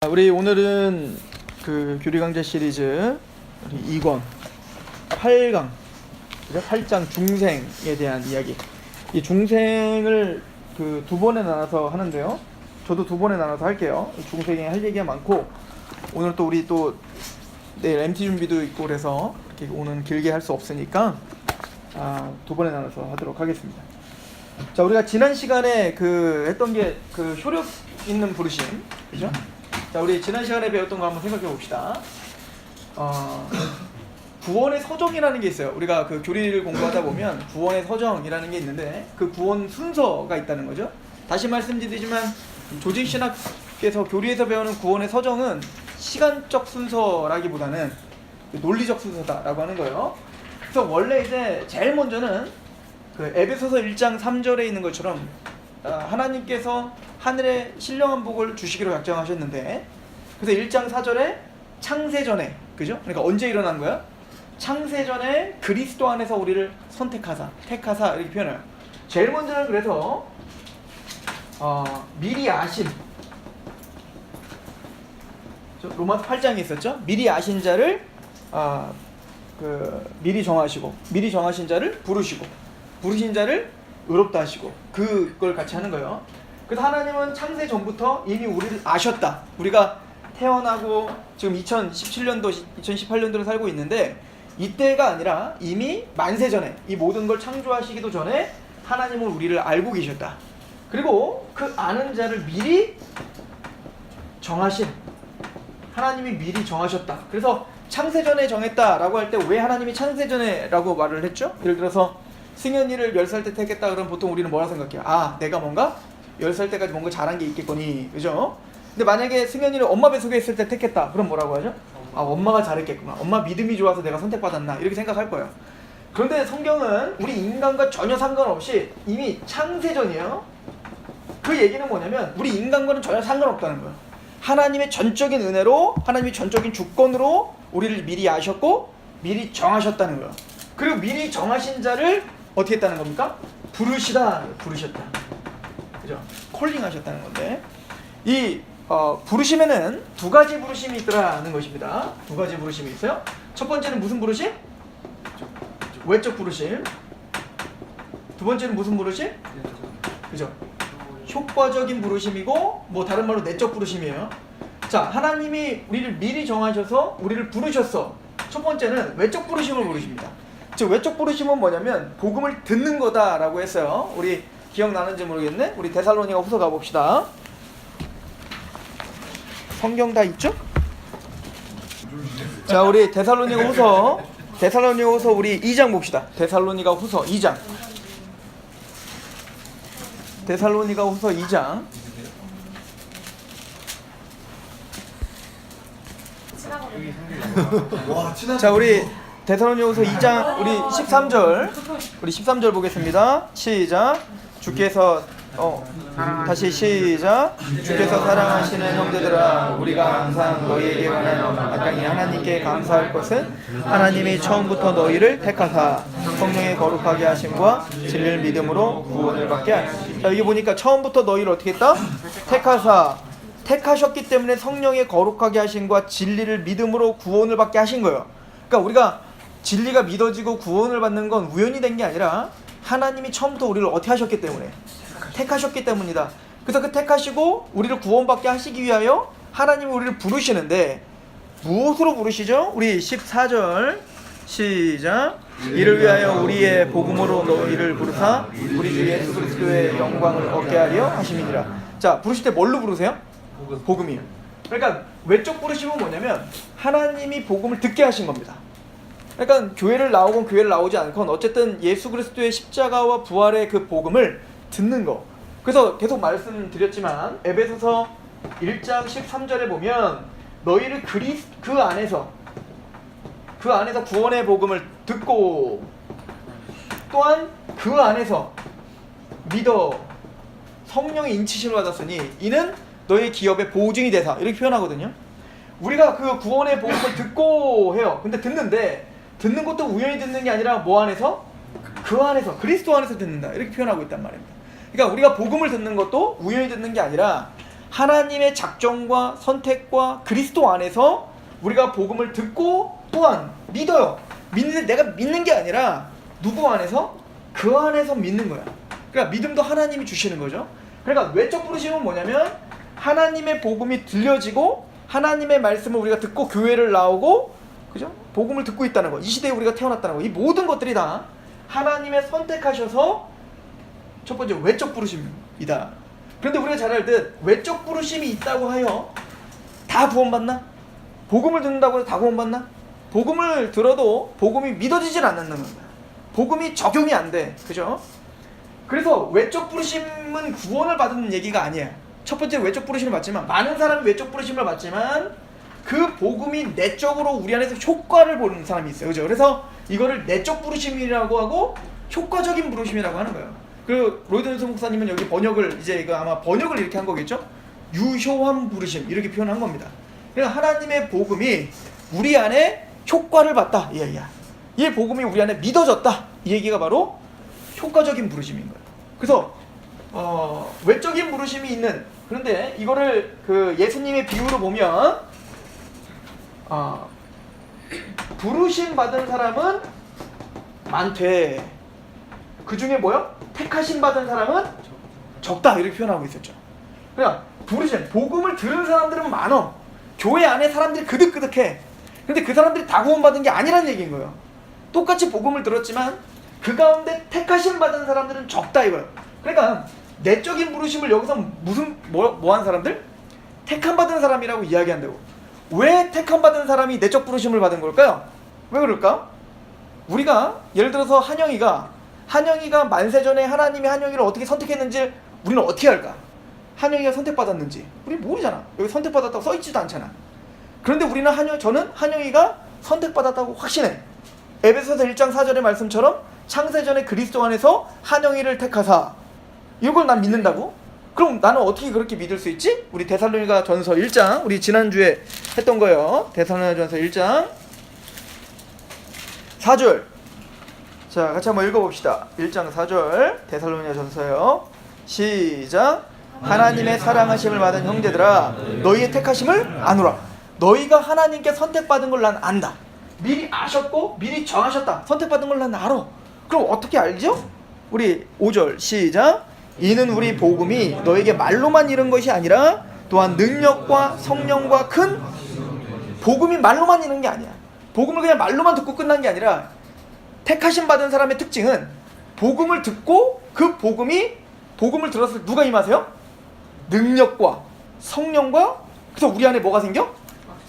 우리 오늘은 그 교리강좌 시리즈 우리 2권 8강 8장 중생에 대한 이야기. 이 중생을 그 두 번에 나눠서 하는데요. 저도 두 번에 나눠서 할게요. 중생에 할 얘기가 많고 오늘 또 우리 또 내일 MT 준비도 있고 그래서 이렇게 오늘 길게 할 수 없으니까 두 번에 나눠서 하도록 하겠습니다. 자, 우리가 지난 시간에 그 했던 게 그 효력 있는 부르심, 그죠? 자, 우리 지난 시간에 배웠던 거 한번 생각해 봅시다. 구원의 서정이라는 게 있어요. 우리가 그 교리를 공부하다 보면 구원의 서정이라는 게 있는데 그 구원 순서가 있다는 거죠. 다시 말씀드리지만 조직신학에서 교리에서 배우는 구원의 서정은 시간적 순서라기보다는 논리적 순서다라고 하는 거예요. 그래서 원래 이제 제일 먼저는 그 에베소서 1장 3절에 있는 것처럼 하나님께서 하늘에 신령한 복을 주시기로 약정하셨는데, 그래서 1장 4절에 창세전에, 그죠? 그러니까 언제 일어난 거야? 창세전에 그리스도 안에서 우리를 선택하사, 택하사 이렇게 표현해요. 제일 먼저는 그래서 미리 아신, 로마서 8장에 있었죠? 미리 아신 자를 미리 정하시고, 미리 정하신 자를 부르시고, 부르신 자를 의롭다 하시고, 그걸 같이 하는 거예요. 그래서 하나님은 창세 전부터 이미 우리를 아셨다. 우리가 태어나고 지금 2017년도, 2018년도를 살고 있는데 이때가 아니라 이미 만세 전에, 이 모든 걸 창조하시기도 전에 하나님은 우리를 알고 계셨다. 그리고 그 아는 자를 미리 정하신, 하나님이 미리 정하셨다. 그래서 창세전에 정했다라고 할 때 왜 하나님이 창세전에라고 말을 했죠? 예를 들어서 승현이를 10살 때 택했다 그러면 보통 우리는 뭐라 생각해요? 내가 뭔가 10살 때까지 뭔가 잘한 게 있겠거니, 그죠? 근데 만약에 승현이를 엄마 뱃속에 있을 때 택했다 그럼 뭐라고 하죠? 엄마가 잘했겠구나, 엄마 믿음이 좋아서 내가 선택받았나, 이렇게 생각할 거예요. 그런데 성경은 우리 인간과 전혀 상관없이 이미 창세전이에요. 그 얘기는 뭐냐면 우리 인간과는 전혀 상관없다는 거예요. 하나님의 전적인 은혜로, 하나님의 전적인 주권으로 우리를 미리 아셨고 미리 정하셨다는 거예요. 그리고 미리 정하신 자를 어떻게 했다는 겁니까? 부르셨다. 그죠? 콜링 하셨다는 건데, 이 부르심에는 두 가지 부르심이 있더라는 것입니다. 두 가지 부르심이 있어요. 첫 번째는 무슨 부르심? 외적 부르심. 두 번째는 무슨 부르심? 그죠? 효과적인 부르심이고, 뭐 다른 말로 내적 부르심이에요. 자, 하나님이 우리를 미리 정하셔서 우리를 부르셨어. 첫 번째는 외적 부르심을 부르십니다. 즉 외적 부르심은 뭐냐면 복음을 듣는 거다라고 했어요. 우리 기억나는지 모르겠네. 우리 데살로니가 후서 가봅시다. 성경 다 있죠? 자, 우리 데살로니가 후서 우리 2장 봅시다. 데살로니가 후서 2장. 데살로니가 후서 2장. 자, 우리 데살로니가후서 2장 우리 13절 보겠습니다. 시작. 주께서 다시 시작. 주께서 사랑하시는 형제들아, 우리가 항상 너희에게 관한 마땅히 하나님께 감사할 것은 하나님이 처음부터 너희를 택하사 성령의 거룩하게 하심과 진리를 믿음으로 구원을 받게 하시니. 자, 여기 보니까 처음부터 너희를 어떻게 했다? 택하사, 택하셨기 때문에 성령의 거룩하게 하심과 진리를 믿음으로 구원을 받게 하신 거예요. 그러니까 우리가 진리가 믿어지고 구원을 받는 건 우연히 된 게 아니라 하나님이 처음부터 우리를 어떻게 하셨기 때문에, 택하셨기 때문이다. 그래서 그 택하시고 우리를 구원받게 하시기 위하여 하나님이 우리를 부르시는데 무엇으로 부르시죠? 우리 14절 시작. 이를 위하여 우리의 복음으로 너희를 부르사 우리 주 예수 그리스도의 영광을 얻게 하려 하심이니라. 자, 부르실 때 뭘로 부르세요? 복음이에요. 그러니까 외적 부르심은 뭐냐면 하나님이 복음을 듣게 하신 겁니다. 그러니까 교회를 나오건 교회를 나오지 않건 어쨌든 예수 그리스도의 십자가와 부활의 그 복음을 듣는 거. 그래서 계속 말씀드렸지만 에베소서 1장 13절에 보면 너희를 그 안에서 구원의 복음을 듣고 또한 그 안에서 믿어 성령의 인치심을 받았으니 이는 너희 기업의 보증이 되사, 이렇게 표현하거든요. 우리가 그 구원의 복음을 듣고 해요. 근데 듣는 것도 우연히 듣는 게 아니라 뭐 안에서? 그 안에서, 그리스도 안에서 듣는다, 이렇게 표현하고 있단 말입니다. 그러니까 우리가 복음을 듣는 것도 우연히 듣는 게 아니라 하나님의 작정과 선택과 그리스도 안에서 우리가 복음을 듣고 또한 믿어요. 믿는데 내가 믿는 게 아니라 누구 안에서? 그 안에서 믿는 거야. 그러니까 믿음도 하나님이 주시는 거죠. 그러니까 외적 부르심은 뭐냐면 하나님의 복음이 들려지고 하나님의 말씀을 우리가 듣고 교회를 나오고, 그죠? 복음을 듣고 있다는 거. 이 시대에 우리가 태어났다는 거. 이 모든 것들이 다 하나님의 선택하셔서 첫 번째 외적 부르심이다. 그런데 우리가 잘 알듯 외적 부르심이 있다고 하여 다 구원받나? 복음을 듣는다고 해서 다 구원받나? 복음을 들어도 복음이 믿어지질 않는다는 거야. 복음이 적용이 안 돼. 그죠? 그래서 외적 부르심은 구원을 받는 얘기가 아니야. 첫 번째 외적 부르심을 받지만, 많은 사람이 외적 부르심을 받지만 그 복음이 내적으로 우리 안에서 효과를 보는 사람이 있어요. 그죠? 그래서 이거를 내적 부르심이라고 하고 효과적인 부르심이라고 하는 거예요. 그 로이드 목사님은 여기 번역을, 이제 이거 아마 번역을 이렇게 한 거겠죠? 유효한 부르심, 이렇게 표현한 겁니다. 그러니까 하나님의 복음이 우리 안에 효과를 봤다, 이 얘기야. 이 복음이 우리 안에 믿어졌다, 이 얘기가 바로 효과적인 부르심인 거예요. 그래서 외적인 부르심이 있는, 그런데 이거를 그 예수님의 비유로 보면 부르심 받은 사람은 많되 그 중에 뭐요? 택하심 받은 사람은 적다, 이렇게 표현하고 있었죠. 그냥 부르심, 복음을 들은 사람들은 많어. 교회 안에 사람들이 그득그득해. 근데 그 사람들이 다 구원받은 게 아니라는 얘기인 거예요. 똑같이 복음을 들었지만 그 가운데 택하심 받은 사람들은 적다, 이거예요. 그러니까 내적인 부르심을 여기서 무슨 뭐한 사람들? 택함 받은 사람이라고 이야기한다고. 왜 택함 받은 사람이 내적 부르심을 받은 걸까요? 왜 그럴까? 우리가 예를 들어서 한영이가 만세전에 하나님이 한영이를 어떻게 선택했는지 우리는 어떻게 알까? 한영이가 선택받았는지 우리 모르잖아. 여기 선택받았다고 써있지도 않잖아. 그런데 우리는 저는 한영이가 선택받았다고 확신해. 에베소서 1장 4절의 말씀처럼 창세전에 그리스도 안에서 한영이를 택하사, 이걸 난 믿는다고? 그럼 나는 어떻게 그렇게 믿을 수 있지? 우리 데살로니가 전서 1장, 우리 지난주에 했던 거예요. 데살로니가 전서 1장 4절. 자, 같이 한번 읽어봅시다. 1장 4절 데살로니가 전서요. 시작. 하나님의 사랑하심을 받은 형제들아, 너희의 택하심을 아노라. 너희가 하나님께 선택받은 걸 난 안다. 미리 아셨고 미리 정하셨다. 선택받은 걸 난 알아. 그럼 어떻게 알죠? 우리 5절 시작. 이는 우리 복음이 너에게 말로만 이른 것이 아니라 또한 능력과 성령과 큰, 복음이 말로만 이른 게 아니야. 복음을 그냥 말로만 듣고 끝난 게 아니라, 택하심 받은 사람의 특징은 복음을 듣고 그 복음을 들었을 때 누가 임하세요? 능력과 성령과, 그래서 우리 안에 뭐가 생겨?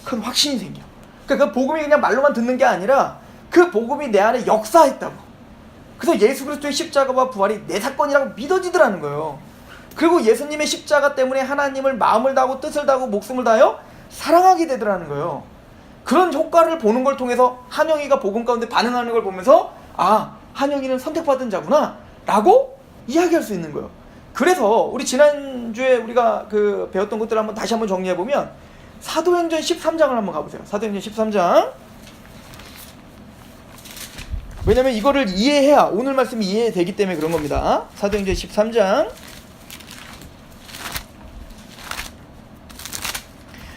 큰 확신이 생겨. 그러니까 그 복음이 그냥 말로만 듣는 게 아니라 그 복음이 내 안에 역사했다고. 그래서 예수 그리스도의 십자가와 부활이 내 사건이라고 믿어지더라는 거예요. 그리고 예수님의 십자가 때문에 하나님을 마음을 다하고 뜻을 다하고 목숨을 다하여 사랑하게 되더라는 거예요. 그런 효과를 보는 걸 통해서 한영이가 복음 가운데 반응하는 걸 보면서, 아, 한영이는 선택받은 자구나 라고 이야기할 수 있는 거예요. 그래서 우리 지난주에 우리가 그 배웠던 것들을 한번 다시 한번 정리해보면 사도행전 13장을 한번 가보세요. 사도행전 13장. 왜냐면 이거를 이해해야 오늘 말씀이 이해되기 때문에 그런 겁니다. 사도행전 13장.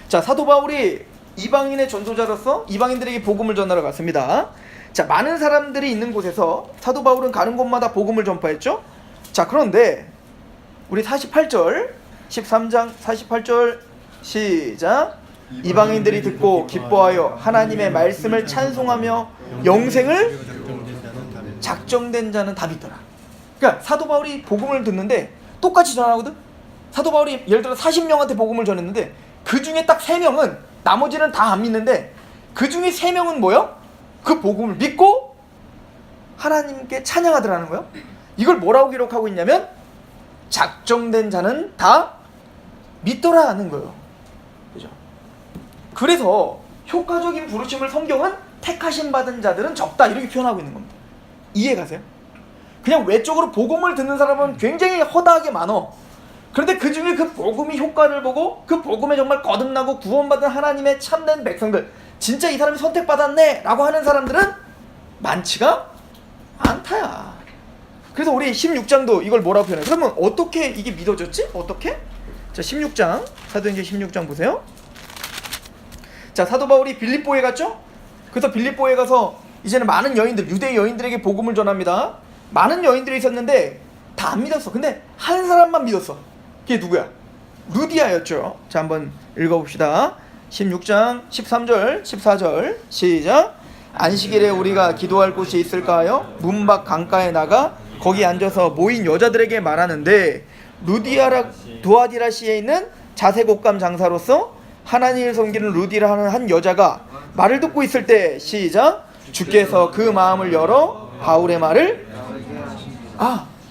자, 사도 바울이 이방인의 전도자로서 이방인들에게 복음을 전하러 갔습니다. 자, 많은 사람들이 있는 곳에서 사도 바울은 가는 곳마다 복음을 전파했죠. 자, 그런데 우리 48절, 13장 48절 시작. 이방인들이 듣고 기뻐하여 하나님의 말씀을 찬송하며 영생을 작정된 자는 다 믿더라. 그러니까 사도 바울이 복음을 듣는데 똑같이 전하거든. 사도 바울이 예를 들어 40명한테 복음을 전했는데 그 중에 딱 3명은, 나머지는 다 안 믿는데 그 중에 3명은 뭐요? 그 복음을 믿고 하나님께 찬양하더라는 거예요. 이걸 뭐라고 기록하고 있냐면 작정된 자는 다 믿더라 하는 거예요. 그죠? 그래서 효과적인 부르심을 성경은 택하심 받은 자들은 적다, 이렇게 표현하고 있는 겁니다. 이해 가세요? 그냥 외적으로 복음을 듣는 사람은 굉장히 허다하게 많어. 그런데 그 중에 그 복음이 효과를 보고 그 복음에 정말 거듭나고 구원받은 하나님의 참된 백성들, 진짜 이 사람이 선택받았네 라고 하는 사람들은 많지가 않다야. 그래서 우리 16장도 이걸 뭐라고 표현해? 그러면 어떻게 이게 믿어졌지? 어떻게? 자, 16장 사도행전 16장 보세요. 자, 사도 바울이 빌립보에 갔죠? 그래서 빌립보에 가서 이제는 많은 여인들, 유대 여인들에게 복음을 전합니다. 많은 여인들이 있었는데 다 안 믿었어. 근데 한 사람만 믿었어. 그게 누구야? 루디아였죠. 자, 한번 읽어봅시다. 16장 13절 14절 시작. 안식일에 우리가 기도할 곳이 있을까요? 문 밖 강가에 나가 거기 앉아서 모인 여자들에게 말하는데 두아디라시에 있는 자색옷감 장사로서 하나님을 섬기는 루디라는 한 여자가 말을 듣고 있을 때 시작. 주께서 그 마음을 열어 바울의 말을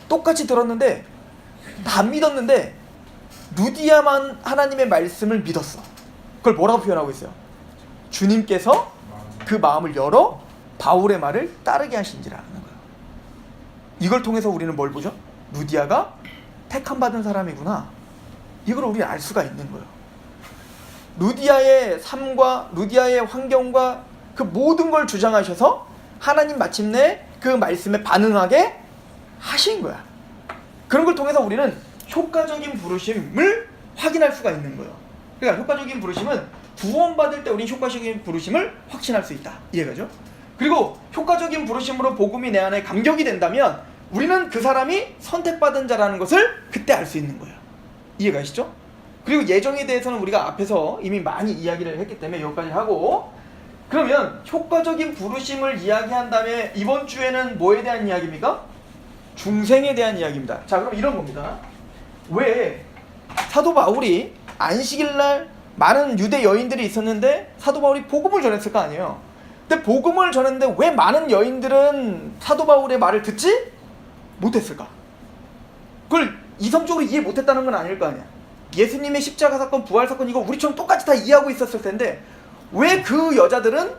똑같이 들었는데 다 안 믿었는데 루디아만 하나님의 말씀을 믿었어. 그걸 뭐라고 표현하고 있어요? 주님께서 그 마음을 열어 바울의 말을 따르게 하신지라 하는 거예요. 이걸 통해서 우리는 뭘 보죠? 루디아가 택함받은 사람이구나. 이걸 우리는 알 수가 있는 거예요. 루디아의 삶과 루디아의 환경과 그 모든 걸 주장하셔서 하나님 마침내 그 말씀에 반응하게 하신 거야. 그런 걸 통해서 우리는 효과적인 부르심을 확인할 수가 있는 거예요. 그러니까 효과적인 부르심은 구원받을 때 우리는 효과적인 부르심을 확신할 수 있다. 이해가죠? 그리고 효과적인 부르심으로 복음이 내 안에 감격이 된다면 우리는 그 사람이 선택받은 자라는 것을 그때 알 수 있는 거예요. 이해가시죠? 그리고 예정에 대해서는 우리가 앞에서 이미 많이 이야기를 했기 때문에 여기까지 하고, 그러면 효과적인 부르심을 이야기한 다음에 이번 주에는 뭐에 대한 이야기입니까? 중생에 대한 이야기입니다. 자, 그럼 이런 겁니다. 왜 사도 바울이 안식일날 많은 유대 여인들이 있었는데 사도 바울이 복음을 전했을 거 아니에요. 근데 복음을 전했는데 왜 많은 여인들은 사도 바울의 말을 듣지 못했을까? 그걸 이성적으로 이해 못했다는 건 아닐 거 아니야. 예수님의 십자가 사건, 부활 사건 이거 우리처럼 똑같이 다 이해하고 있었을 텐데 왜 그 여자들은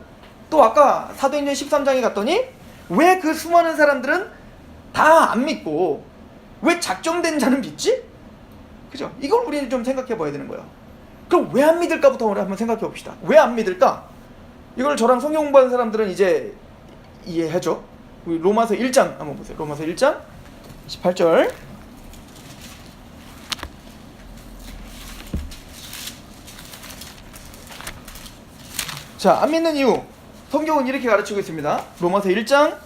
또 아까 사도행전 13장에 갔더니 왜 그 수많은 사람들은 다 안 믿고 왜 작정된 자는 믿지? 그죠? 이걸 우리는 좀 생각해 봐야 되는 거예요. 그럼 왜 안 믿을까부터 우리 한번 생각해 봅시다. 왜 안 믿을까? 이걸 저랑 성경 공부하는 사람들은 이제 이해하죠. 우리 로마서 1장 한번 보세요. 로마서 1장 18절. 자, 안 믿는 이유. 성경은 이렇게 가르치고 있습니다. 로마서 1장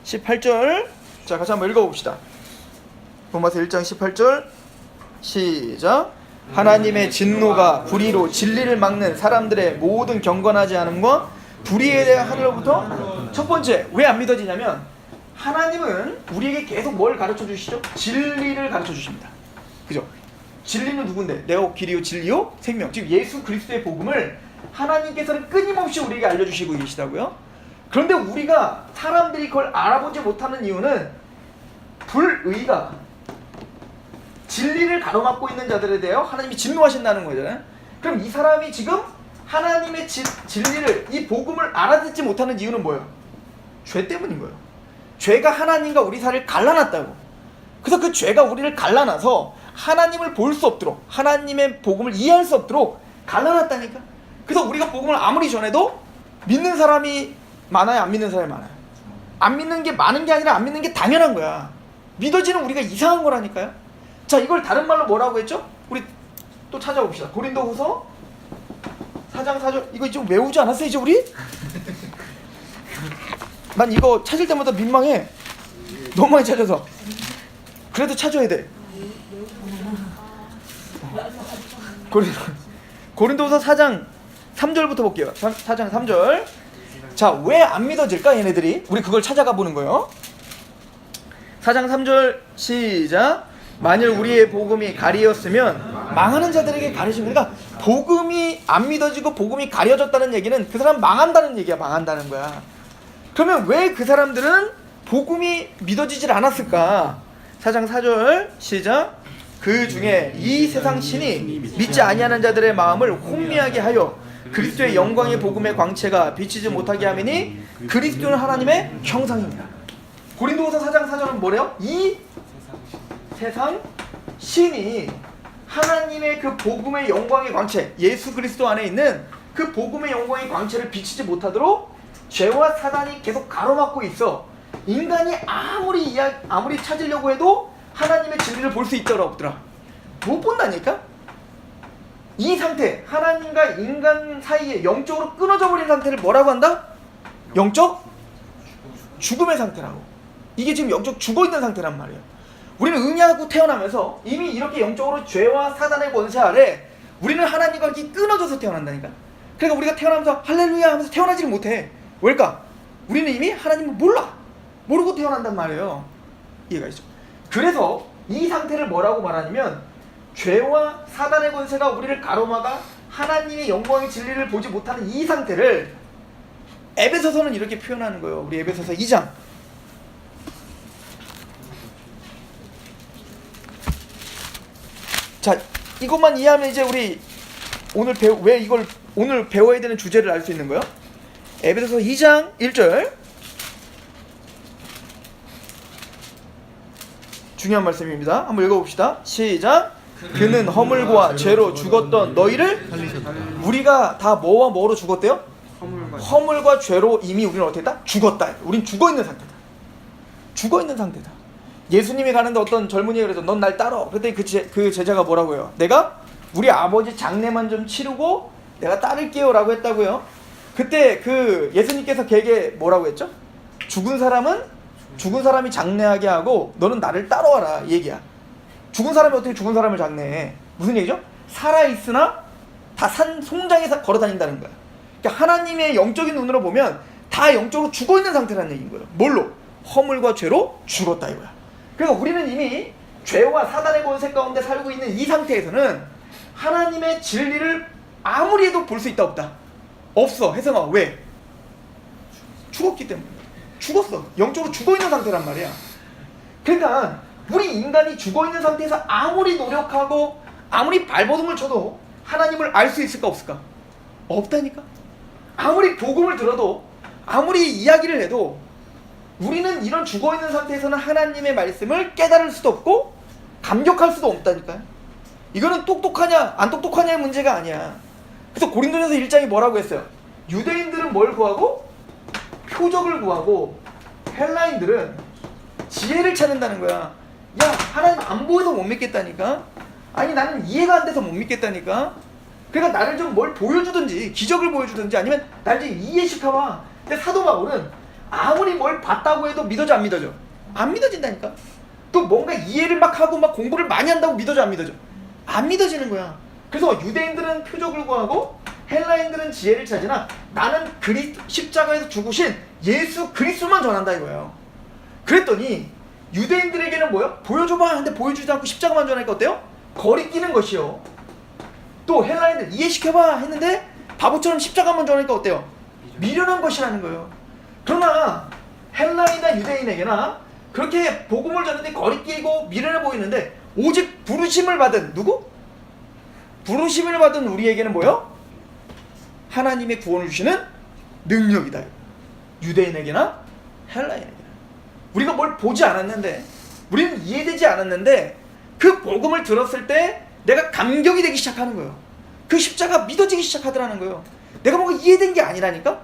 18절. 자, 같이 한번 읽어봅시다. 로마서 1장 18절 시작. 하나님의 진노가 불의로 진리를 막는 사람들의 모든 경건하지 않음과 불의에 대한 하늘로부터. 첫 번째, 왜 안 믿어지냐면 하나님은 우리에게 계속 뭘 가르쳐 주시죠? 진리를 가르쳐 주십니다. 그죠? 진리는 누군데? 내가 길이요 진리요 생명. 즉 예수 그리스도의 복음을 하나님께서는 끊임없이 우리에게 알려주시고 계시다고요. 그런데 우리가 사람들이 그걸 알아보지 못하는 이유는 불의가 진리를 가로막고 있는 자들에 대하여 하나님이 진노하신다는 거잖아요. 그럼 이 사람이 지금 하나님의 진리를, 이 복음을 알아듣지 못하는 이유는 뭐예요? 죄 때문인 거예요. 죄가 하나님과 우리 사이를 갈라놨다고. 그래서 그 죄가 우리를 갈라놔서 하나님을 볼 수 없도록, 하나님의 복음을 이해할 수 없도록 갈라놨다니까. 그래서 우리가 복음을 아무리 전해도 믿는 사람이 많아요, 안 믿는 사람이 많아요? 안 믿는 게 많은 게 아니라 안 믿는 게 당연한 거야. 믿어지는 우리가 이상한 거라니까요. 자, 이걸 다른 말로 뭐라고 했죠? 우리 또 찾아봅시다. 고린도후서 4장 4절. 이거 좀 외우지 않았어요 이제 우리? 난 이거 찾을 때마다 민망해. 너무 많이 찾아서. 그래도 찾아야 돼. 고린도후서 4장 3절부터 볼게요. 4장 3절. 자, 왜 안 믿어질까 얘네들이? 우리 그걸 찾아가 보는 거예요. 4장 3절 시작. 만일 우리의 복음이 가리였으면 망하는 자들에게 가르치는. 그러니까 복음이 안 믿어지고 복음이 가려졌다는 얘기는 그 사람 망한다는 얘기야. 망한다는 거야. 그러면 왜 그 사람들은 복음이 믿어지질 않았을까? 4장 4절 시작. 그 중에 이 세상 신이 믿지 아니하는 자들의 마음을 혼미하게 하여 그리스도의 영광의 복음의 광채가 비치지 못하게 하매니 그리스도는 하나님의 형상입니다. 고린도후서 4장 4절은 뭐래요? 이 세상 신이 하나님의 그 복음의 영광의 광채, 예수 그리스도 안에 있는 그 복음의 영광의 광채를 비치지 못하도록 죄와 사단이 계속 가로막고 있어. 인간이 아무리 찾으려고 해도 하나님의 진리를 볼 수 있더라 없더라? 못 본다니까? 이 상태, 하나님과 인간 사이에 영적으로 끊어져 버린 상태를 뭐라고 한다? 영적 죽음의 상태라고. 이게 지금 영적 죽어있는 상태란 말이에요. 우리는 응애하고 태어나면서 이미 이렇게 영적으로 죄와 사단의 권세 아래 우리는 하나님과 이렇게 끊어져서 태어난다니까. 그러니까 우리가 태어나면서 할렐루야 하면서 태어나지를 못해. 왜일까? 우리는 이미 하나님을 몰라. 모르고 태어난단 말이에요. 이해가 있죠? 그래서 이 상태를 뭐라고 말하냐면 죄와 사단의 권세가 우리를 가로막아 하나님의 영광의 진리를 보지 못하는 이 상태를 에베소서는 이렇게 표현하는 거예요. 우리 에베소서 2장. 자, 이것만 이해하면 이제 우리 왜 이걸 오늘 배워야 되는 주제를 알 수 있는 거예요. 에베소서 2장 1절. 중요한 말씀입니다. 한번 읽어봅시다. 시작. 그는 허물과 죄로 죽었던 너희를 우리가 다 뭐와 뭐로 죽었대요? 허물과 죄로 이미 우리는 어떻게 했다? 죽었다. 우린 죽어있는 상태다. 죽어있는 상태다. 예수님이 가는데 어떤 젊은이가 그래서 넌 날 따라. 그랬더니 그 제자가 뭐라고 해요? 내가 우리 아버지 장례만 좀 치르고 내가 따를게요 라고 했다고요. 그때 그 예수님께서 걔에게 뭐라고 했죠? 죽은 사람이 장례하게 하고 너는 나를 따라와라 이 얘기야. 죽은 사람이 어떻게 죽은 사람을 장례해? 무슨 얘기죠? 살아있으나 다 송장에 걸어 다닌다는 거야. 그러니까 하나님의 영적인 눈으로 보면 다 영적으로 죽어있는 상태라는 얘기인 거예요. 뭘로? 허물과 죄로 죽었다 이거야. 그러니까 우리는 이미 죄와 사단의 권세 가운데 살고 있는 이 상태에서는 하나님의 진리를 아무리 해도 볼 수 있다 없다? 없어. 혜성아 왜? 죽었기 때문에. 죽었어. 영적으로 죽어있는 상태란 말이야. 그러니까 우리 인간이 죽어있는 상태에서 아무리 노력하고 아무리 발버둥을 쳐도 하나님을 알 수 있을까 없을까? 없다니까. 아무리 복음을 들어도 아무리 이야기를 해도 우리는 이런 죽어있는 상태에서는 하나님의 말씀을 깨달을 수도 없고 감격할 수도 없다니까요. 이거는 똑똑하냐 안 똑똑하냐의 문제가 아니야. 그래서 고린도전서 1장이 뭐라고 했어요? 유대인들은 뭘 구하고? 표적을 구하고 헬라인들은 지혜를 찾는다는 거야. 야, 하나님 안 보여서 못 믿겠다니까. 아니 나는 이해가 안 돼서 못 믿겠다니까. 그러니까 나를 좀 뭘 보여주든지 기적을 보여주든지 아니면 날 좀 이해시켜봐. 근데 사도 바울은 아무리 뭘 봤다고 해도 믿어져 안 믿어져? 안 믿어진다니까. 또 뭔가 이해를 막 하고 막 공부를 많이 한다고 믿어져 안 믿어져? 안 믿어지는 거야. 그래서 유대인들은 표적을 구하고 헬라인들은 지혜를 찾으나 나는 십자가에서 죽으신 예수 그리스도만 전한다 이거예요. 그랬더니 유대인들에게는 뭐요? 보여줘봐 하는데 보여주지 않고 십자가만 전하니까 어때요? 거리끼는 것이요. 또 헬라인들 이해시켜봐 했는데 바보처럼 십자가만 전하니까 어때요? 미련한 것이라는 거예요. 그러나 헬라인이나 유대인에게나 그렇게 복음을 전하는데 거리끼고 미련해 보이는데 오직 부르심을 받은 누구? 부르심을 받은 우리에게는 뭐요? 하나님의 구원을 주시는 능력이다. 유대인에게나 헬라인에게나. 우리가 뭘 보지 않았는데 우리는 이해되지 않았는데 그 복음을 들었을 때 내가 감격이 되기 시작하는 거예요. 그 십자가 믿어지기 시작하더라는 거예요. 내가 뭔가 이해된 게 아니라니까?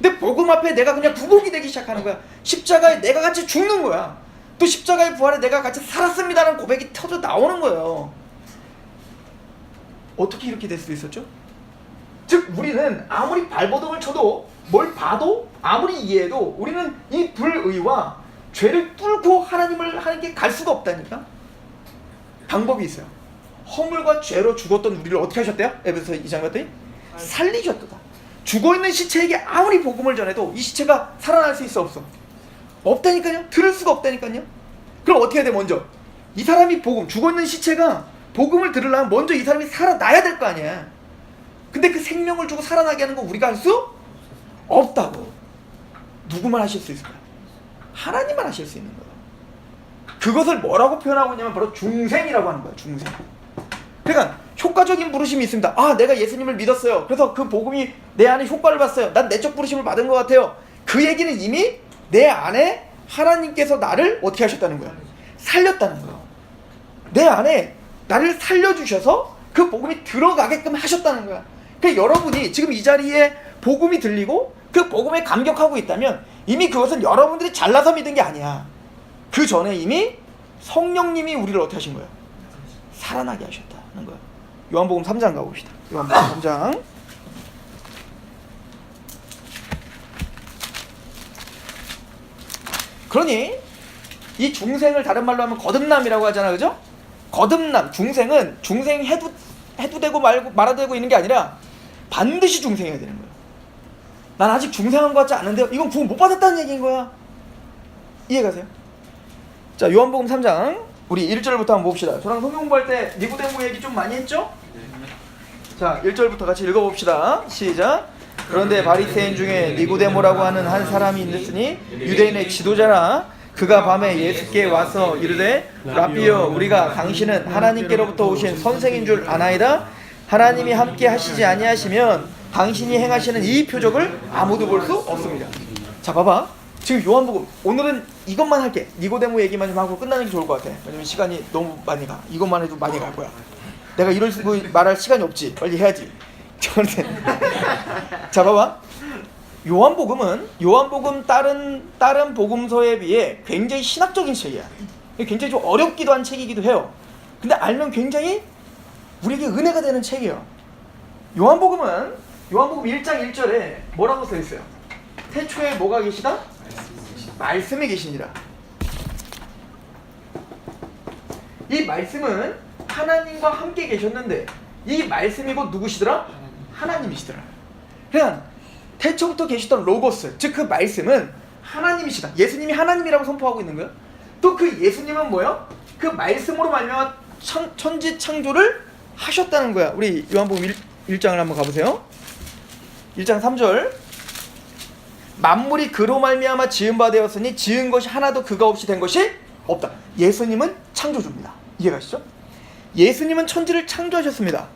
근데 복음 앞에 내가 그냥 부복이 되기 시작하는 거야. 십자가에 내가 같이 죽는 거야. 또 십자가의 부활에 내가 같이 살았습니다라는 고백이 터져 나오는 거예요. 어떻게 이렇게 될 수 있었죠? 즉 우리는 아무리 발버둥을 쳐도 뭘 봐도 아무리 이해해도 우리는 이 불의와 죄를 뚫고 하나님께 갈 수가 없다니까. 방법이 있어요. 허물과 죄로 죽었던 우리를 어떻게 하셨대요? 에베소서 2장 갔더니 살리셨도다. 죽어있는 시체에게 아무리 복음을 전해도 이 시체가 살아날 수 있어 없어? 없다니까요. 들을 수가 없다니까요. 그럼 어떻게 해야 돼? 먼저 이 사람이 죽어있는 시체가 복음을 들으려면 먼저 이 사람이 살아나야 될 거 아니야. 근데 그 생명을 주고 살아나게 하는 거 우리가 할 수 없다고. 누구만 하실 수 있을까요? 하나님만 하실 수 있는 거예요. 그것을 뭐라고 표현하고 있냐면 바로 중생이라고 하는 거예요. 중생. 그러니까 효과적인 부르심이 있습니다. 아, 내가 예수님을 믿었어요. 그래서 그 복음이 내 안에 효과를 봤어요. 난 내적 부르심을 받은 것 같아요. 그 얘기는 이미 내 안에 하나님께서 나를 어떻게 하셨다는 거야? 살렸다는 거예요. 내 안에 나를 살려주셔서 그 복음이 들어가게끔 하셨다는 거야. 그러니까 여러분이 지금 이 자리에 복음이 들리고 그 복음에 감격하고 있다면 이미 그것은 여러분들이 잘나서 믿은 게 아니야. 그 전에 이미 성령님이 우리를 어떻게 하신 거예요? 살아나게 하셨다는 거예요. 요한복음 3장 가봅시다. 요한복음 3장. 그러니 이 중생을 다른 말로 하면 거듭남이라고 하잖아, 그죠? 거듭남, 중생은 중생 해도 되고 말아도 되고 있는 게 아니라 반드시 중생해야 되는 거야. 난 아직 중생한 것 같지 않은데요. 이건 구원 못 받았다는 얘기인 거야. 이해가세요? 자, 요한복음 3장 우리 1절부터 한번 봅시다. 저랑 성경 공부할 때 니고데모 얘기 좀 많이 했죠? 자, 1절부터 같이 읽어봅시다. 시작. 그런데 바리새인 중에 니고데모라고 하는 한 사람이 있으니 유대인의 지도자라. 그가 밤에 예수께 와서 이르되 라삐여, 우리가 당신은 하나님께로부터 오신 선생인 줄 아나이다. 하나님이 함께 하시지 아니하시면 당신이 행하시는 이 표적을 아무도 볼 수 없습니다. 자, 봐봐. 지금 요한복음 오늘은 이것만 할게. 니고데모 얘기만 좀 하고 끝나는 게 좋을 것 같아. 왜냐면 시간이 너무 많이 가. 이것만 해도 많이 갈 거야. 내가 이런 식으로 말할 시간이 없지. 빨리 해야지. 자, 봐봐. 요한복음 다른 복음서에 비해 굉장히 신학적인 책이야. 굉장히 좀 어렵기도 한 책이기도 해요. 근데 알면 굉장히 우리에게 은혜가 되는 책이에요. 요한복음 1장 1절에 뭐라고 써 있어요? 태초에 뭐가 계시다? 말씀이 계시니라. 이 말씀은 하나님과 함께 계셨는데 이 말씀이 곧 누구시더라? 하나님이시더라. 그냥 태초부터 계시던 로고스, 즉 그 말씀은 하나님이시다. 예수님이 하나님이라고 선포하고 있는 거예요. 또 그 예수님은 뭐예요? 그 말씀으로 말미암아 천지 창조를 하셨다는 거야. 우리 요한복음 1장을 한번 가보세요. 1장 3절. 만물이 그로 말미암아 지은 바 되었으니 지은 것이 하나도 그가 없이 된 것이 없다. 예수님은 창조주입니다. 이해가시죠? 예수님은 천지를 창조하셨습니다.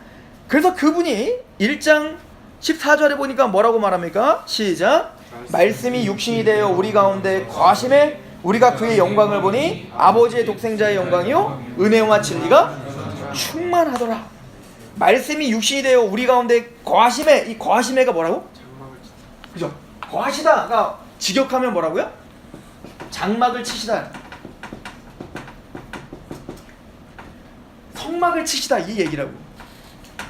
그래서 그분이 1장 14절에 보니까 뭐라고 말합니까? 시작. 말씀이 육신이 되어 우리 가운데 거하심에 우리가 그의 영광을 보니 아버지의 독생자의 영광이요 은혜와 진리가 충만하더라. 말씀이 육신이 되어 우리 가운데 거하심에, 이 거하심에가 뭐라고? 그죠? 거하시다가 직역하면 뭐라고요? 장막을 치시다, 성막을 치시다, 이 얘기라고.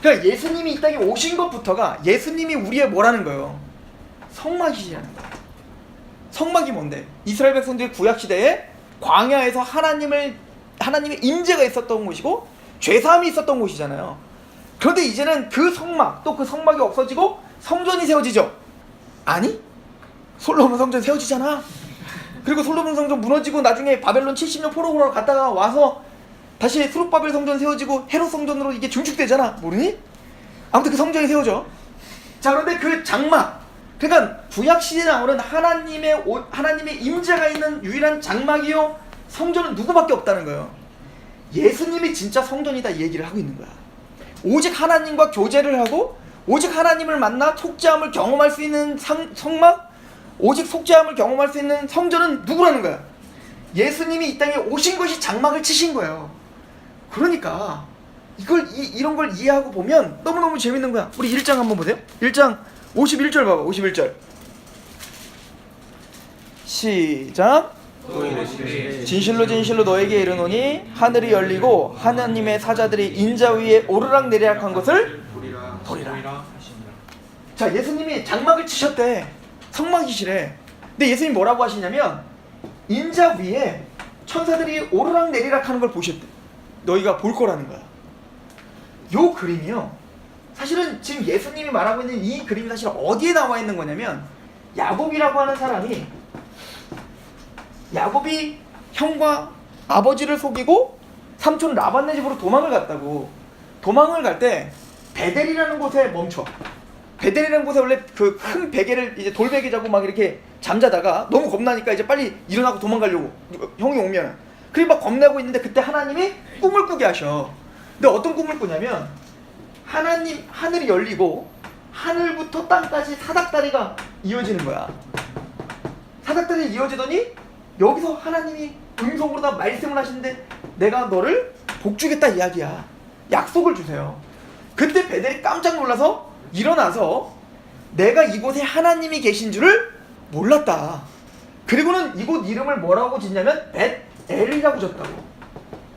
그러니까 예수님이 이 땅에 오신 것부터가 예수님이 우리의 뭐라는 거예요? 성막이시라는 거예요. 성막이 뭔데? 이스라엘 백성들의 구약시대에 광야에서 하나님의 임재가 있었던 곳이고 죄사함이 있었던 곳이잖아요. 그런데 이제는 그 성막, 또 그 성막이 없어지고 성전이 세워지죠? 아니? 솔로몬 성전 세워지잖아. 그리고 솔로몬 성전 무너지고 나중에 바벨론 70년 포로로 갔다가 와서 다시 수룹바벨 성전 세워지고 헤롯 성전으로 이게 중축되잖아. 모르니? 아무튼 그 성전이 세워져. 자, 그런데 그 장막, 그러니까 구약시대에 나오는 하나님의 임재가 있는 유일한 장막이요 성전은 누구밖에 없다는 거예요. 예수님이 진짜 성전이다, 이 얘기를 하고 있는 거야. 오직 하나님과 교제를 하고 오직 하나님을 만나 속죄함을 경험할 수 있는 성막, 오직 속죄함을 경험할 수 있는 성전은 누구라는 거야? 예수님이 이 땅에 오신 것이 장막을 치신 거예요. 그러니까 이런 걸 이해하고 보면 너무너무 재밌는 거야. 우리 1장 한번 보세요. 1장 51절 봐봐. 51절 시작. 진실로 진실로 너에게 이르노니 하늘이 열리고 하나님의 사자들이 인자 위에 오르락 내리락 한 것을 보리라. 자, 예수님이 장막을 치셨대. 성막이시래. 근데 예수님이 뭐라고 하시냐면 인자 위에 천사들이 오르락 내리락 하는 걸 보셨대. 너희가 볼 거라는 거야. 요 그림이요, 사실은 지금 예수님이 말하고 있는 이 그림이 사실 어디에 나와 있는 거냐면 야곱이라고 하는 사람이, 야곱이 형과 아버지를 속이고 삼촌 라반네 집으로 도망을 갔다고. 도망을 갈 때 베델이라는 곳에 멈춰. 베델이라는 곳에 원래 그 큰 베개를 이제 돌베개 자고 막 이렇게 잠자다가 너무 겁나니까 이제 빨리 일어나고 도망가려고 형이 오면, 그리고 막 겁내고 있는데 그때 하나님이 꿈을 꾸게 하셔. 근데 어떤 꿈을 꾸냐면 하늘이 열리고 하늘부터 땅까지 사닥다리가 이어지는 거야. 사닥다리 이어지더니 여기서 하나님이 음성으로 다 말씀을 하시는데 내가 너를 복주겠다 이야기야. 약속을 주세요. 그때 베델이 깜짝 놀라서 일어나서 내가 이곳에 하나님이 계신 줄을 몰랐다. 그리고는 이곳 이름을 뭐라고 짓냐면 벳엘이라고 졌다고.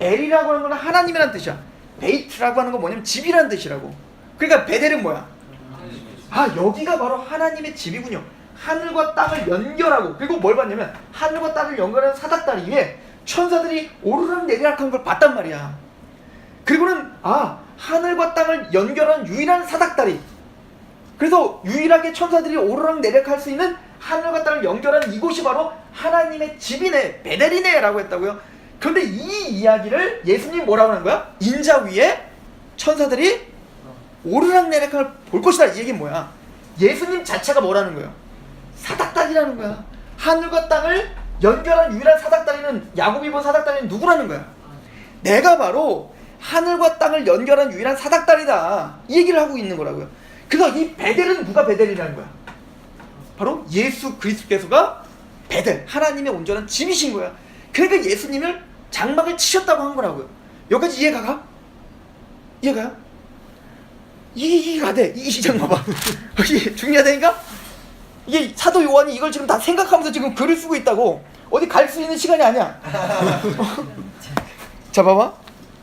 엘이라고 하는 건 하나님이란 뜻이야. 베이트라고 하는 건 뭐냐면 집이라는 뜻이라고. 그러니까 베델은 뭐야? 여기가 바로 하나님의 집이군요. 하늘과 땅을 연결하고, 그리고 뭘 봤냐면 하늘과 땅을 연결하는 사닥다리 위에 천사들이 오르락 내리락 하는 걸 봤단 말이야. 그리고는 하늘과 땅을 연결하는 유일한 사닥다리, 그래서 유일하게 천사들이 오르락 내리락 할 수 있는 하늘과 땅을 연결하는 이곳이 바로 하나님의 집이네, 베델이네 라고 했다고요. 그런데 이 이야기를 예수님이 뭐라고 하는 거야? 인자 위에 천사들이 오르락 내리락을 볼 것이다. 이 얘기는 뭐야? 예수님 자체가 뭐라는 거예요? 사닥다리라는 거야. 하늘과 땅을 연결한 유일한 사닥다리는, 야곱이 본 사닥다리는 누구라는 거야? 내가 바로 하늘과 땅을 연결한 유일한 사닥다리다. 이 얘기를 하고 있는 거라고요. 그래서 이 베델은 누가 베델이라는 거야? 바로 예수 그리스도께서가 베델, 하나님의 온전한 집이신 거야. 그러니까 예수님을 장막을 치셨다고 한 거라고요. 여기까지 이해가 가? 이해가요? 이해가 돼. 이 시장 봐봐. 이게 중요하다니까? 이게 사도 요한이 이걸 지금 다 생각하면서 지금 글을 쓰고 있다고. 어디 갈 수 있는 시간이 아니야. 자, 봐봐.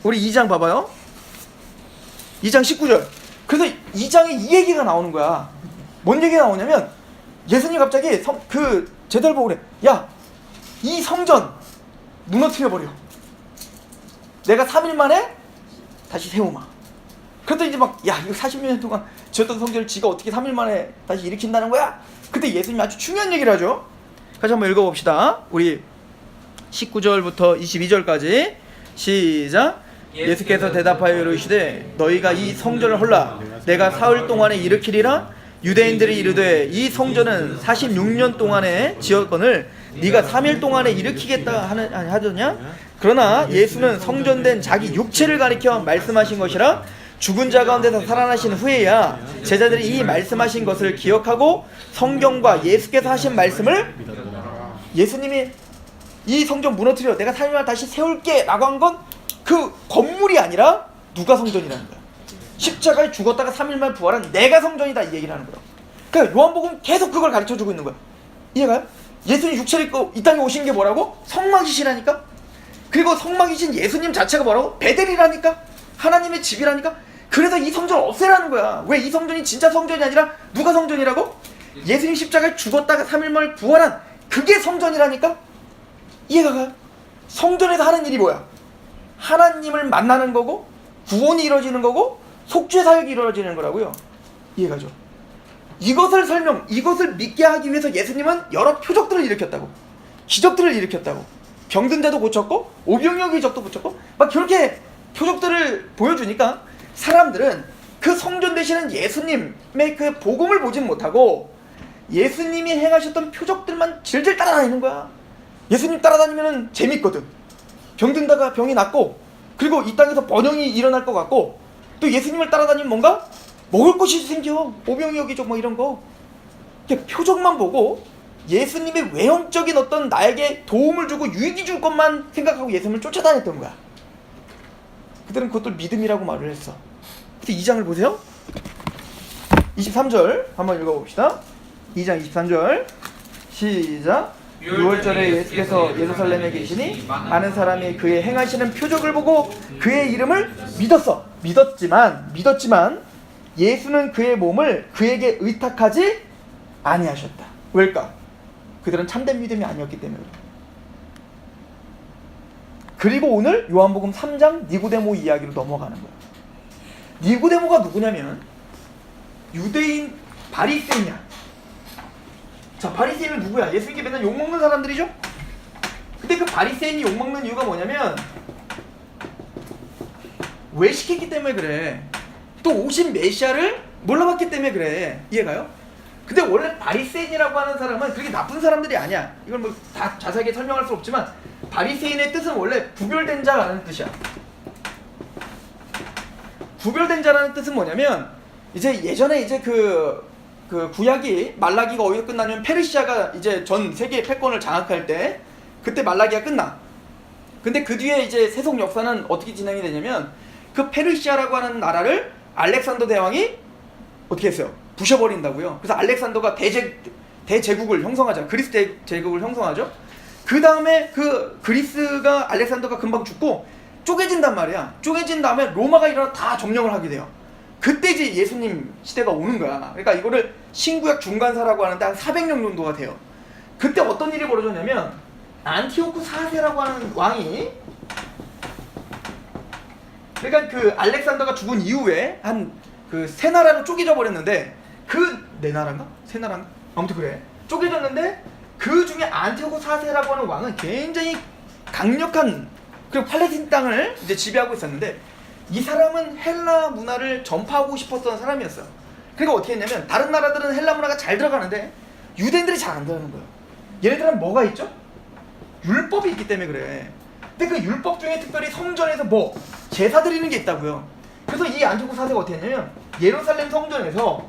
우리 2장 봐봐요. 2장 19절. 그래서 2장에 이 얘기가 나오는 거야. 뭔 얘기가 나오냐면 예수님 갑자기 제자들 보고 그래. 야, 이 성전 무너뜨려버려. 내가 3일 만에 다시 세우마. 그랬더니 이제 막, 야, 이거 40년 동안 지었던 성전을 지가 어떻게 3일 만에 다시 일으킨다는 거야? 그때 예수님이 아주 중요한 얘기를 하죠. 다시 한번 읽어봅시다. 우리 19절부터 22절까지 시작. 예수께서 대답하여 이르시되 너희가 이 성전을 헐라 내가 사흘 동안에 일으키리라. 유대인들이 이르되 이 성전은 46년 동안에 지었거늘 네가 3일 동안에 일으키겠다 하더냐? 그러나 예수는 성전된 자기 육체를 가리켜 말씀하신 것이라. 죽은 자 가운데서 살아나신 후에야 제자들이 이 말씀하신 것을 기억하고 성경과 예수께서 하신 말씀을, 예수님이 이 성전 무너뜨려 내가 3일 만에 다시 세울게 라고 한 건 그 건물이 아니라 누가 성전이라는 거야. 십자가에 죽었다가 3일 만에 부활한 내가 성전이다, 이 얘기를 하는 거야. 그러니까 요한복음 계속 그걸 가르쳐주고 있는 거야. 이해가요? 예수님 육체를 입고 이 땅에 오신 게 뭐라고? 성막이시라니까. 그리고 성막이신 예수님 자체가 뭐라고? 베델이라니까. 하나님의 집이라니까. 그래서 이 성전을 없애라는 거야. 왜? 이 성전이 진짜 성전이 아니라 누가 성전이라고? 예수님 십자가에 죽었다가 3일 만에 부활한 그게 성전이라니까. 이해가 가요? 성전에서 하는 일이 뭐야? 하나님을 만나는 거고, 구원이 이루어지는 거고, 속죄 사역이 이루어지는 거라고요. 이해가죠? 이것을 믿게 하기 위해서 예수님은 여러 표적들을 일으켰다고, 기적들을 일으켰다고, 병든 자도 고쳤고, 오병이어 기적도 고쳤고, 막 그렇게 표적들을 보여주니까 사람들은 그 성전 되시는 예수님의 그 복음을 보진 못하고 예수님이 행하셨던 표적들만 질질 따라다니는 거야. 예수님 따라다니면 재밌거든. 병든다가 병이 낫고, 그리고 이 땅에서 번영이 일어날 것 같고, 또 예수님을 따라다니면 뭔가 먹을 것이 생겨. 오병이어 기적 뭐 이런 거. 표적만 보고 예수님의 외형적인 어떤 나에게 도움을 주고 유익이 줄 것만 생각하고 예수님을 쫓아다녔던 거야. 그들은 그것도 믿음이라고 말을 했어. 그래서 2장을 보세요. 23절 한번 읽어봅시다. 2장 23절 시작. 6월절에 예수께서 예루살렘에 계시니 많은 사람이 그의 행하시는 표적을 보고 그의 이름을 믿었지만 예수는 그의 몸을 그에게 의탁하지 아니하셨다. 왜일까? 그들은 참된 믿음이 아니었기 때문에. 그리고 오늘 요한복음 3장 니고데모 이야기로 넘어가는 거야. 니고데모가 누구냐면 유대인 바리새인이야. 자, 바리새인은 누구야? 예수님께 맨날 욕먹는 사람들이죠? 근데 그 바리새인이 욕먹는 이유가 뭐냐면 왜 시켰기 때문에 그래. 또 오신 메시아를 몰라봤기 때문에 그래. 이해가요? 근데 원래 바리새인이라고 하는 사람은 그렇게 나쁜 사람들이 아니야. 이걸 뭐 다 자세하게 설명할 수 없지만 바리새인의 뜻은 원래 구별된 자라는 뜻이야. 구별된 자라는 뜻은 뭐냐면 이제 예전에 이제 그 구약이 말라기가 어디서 끝나냐면 페르시아가 이제 전 세계 패권을 장악할 때 그때 말라기가 끝나. 근데 그 뒤에 이제 세속 역사는 어떻게 진행이 되냐면 그 페르시아라고 하는 나라를 알렉산더 대왕이 어떻게 했어요? 부셔버린다고요. 그래서 알렉산더가 대제국을 형성하죠. 그리스 대제국을 형성하죠. 그 다음에 그 그리스가 알렉산더가 금방 죽고 쪼개진단 말이야. 쪼개진 다음에 로마가 일어나 다 점령을 하게 돼요. 그때 이제 예수님 시대가 오는 거야. 그러니까 이거를 신구약 중간사라고 하는데 한 400년 정도가 돼요. 그때 어떤 일이 벌어졌냐면 안티오쿠 4세라고 하는 왕이, 그러니까 그 알렉산더가 죽은 이후에 한 그 세 나라로 쪼개져 버렸는데, 그 네 나라인가? 세 나라인가? 아무튼 그래. 쪼개졌는데 그 중에 안티오쿠 4세라고 하는 왕은 굉장히 강력한, 그리고 팔레스틴 땅을 이제 지배하고 있었는데, 이 사람은 헬라 문화를 전파하고 싶었던 사람이었어요. 그러니까 어떻게 했냐면 다른 나라들은 헬라 문화가 잘 들어가는데 유대인들이 잘 안 들어가는 거예요. 얘네들은 뭐가 있죠? 율법이 있기 때문에 그래. 근데 그 율법 중에 특별히 성전에서 뭐 제사 드리는 게 있다고요. 그래서 이 안티오쿠 4세가 어떻게 했냐면 예루살렘 성전에서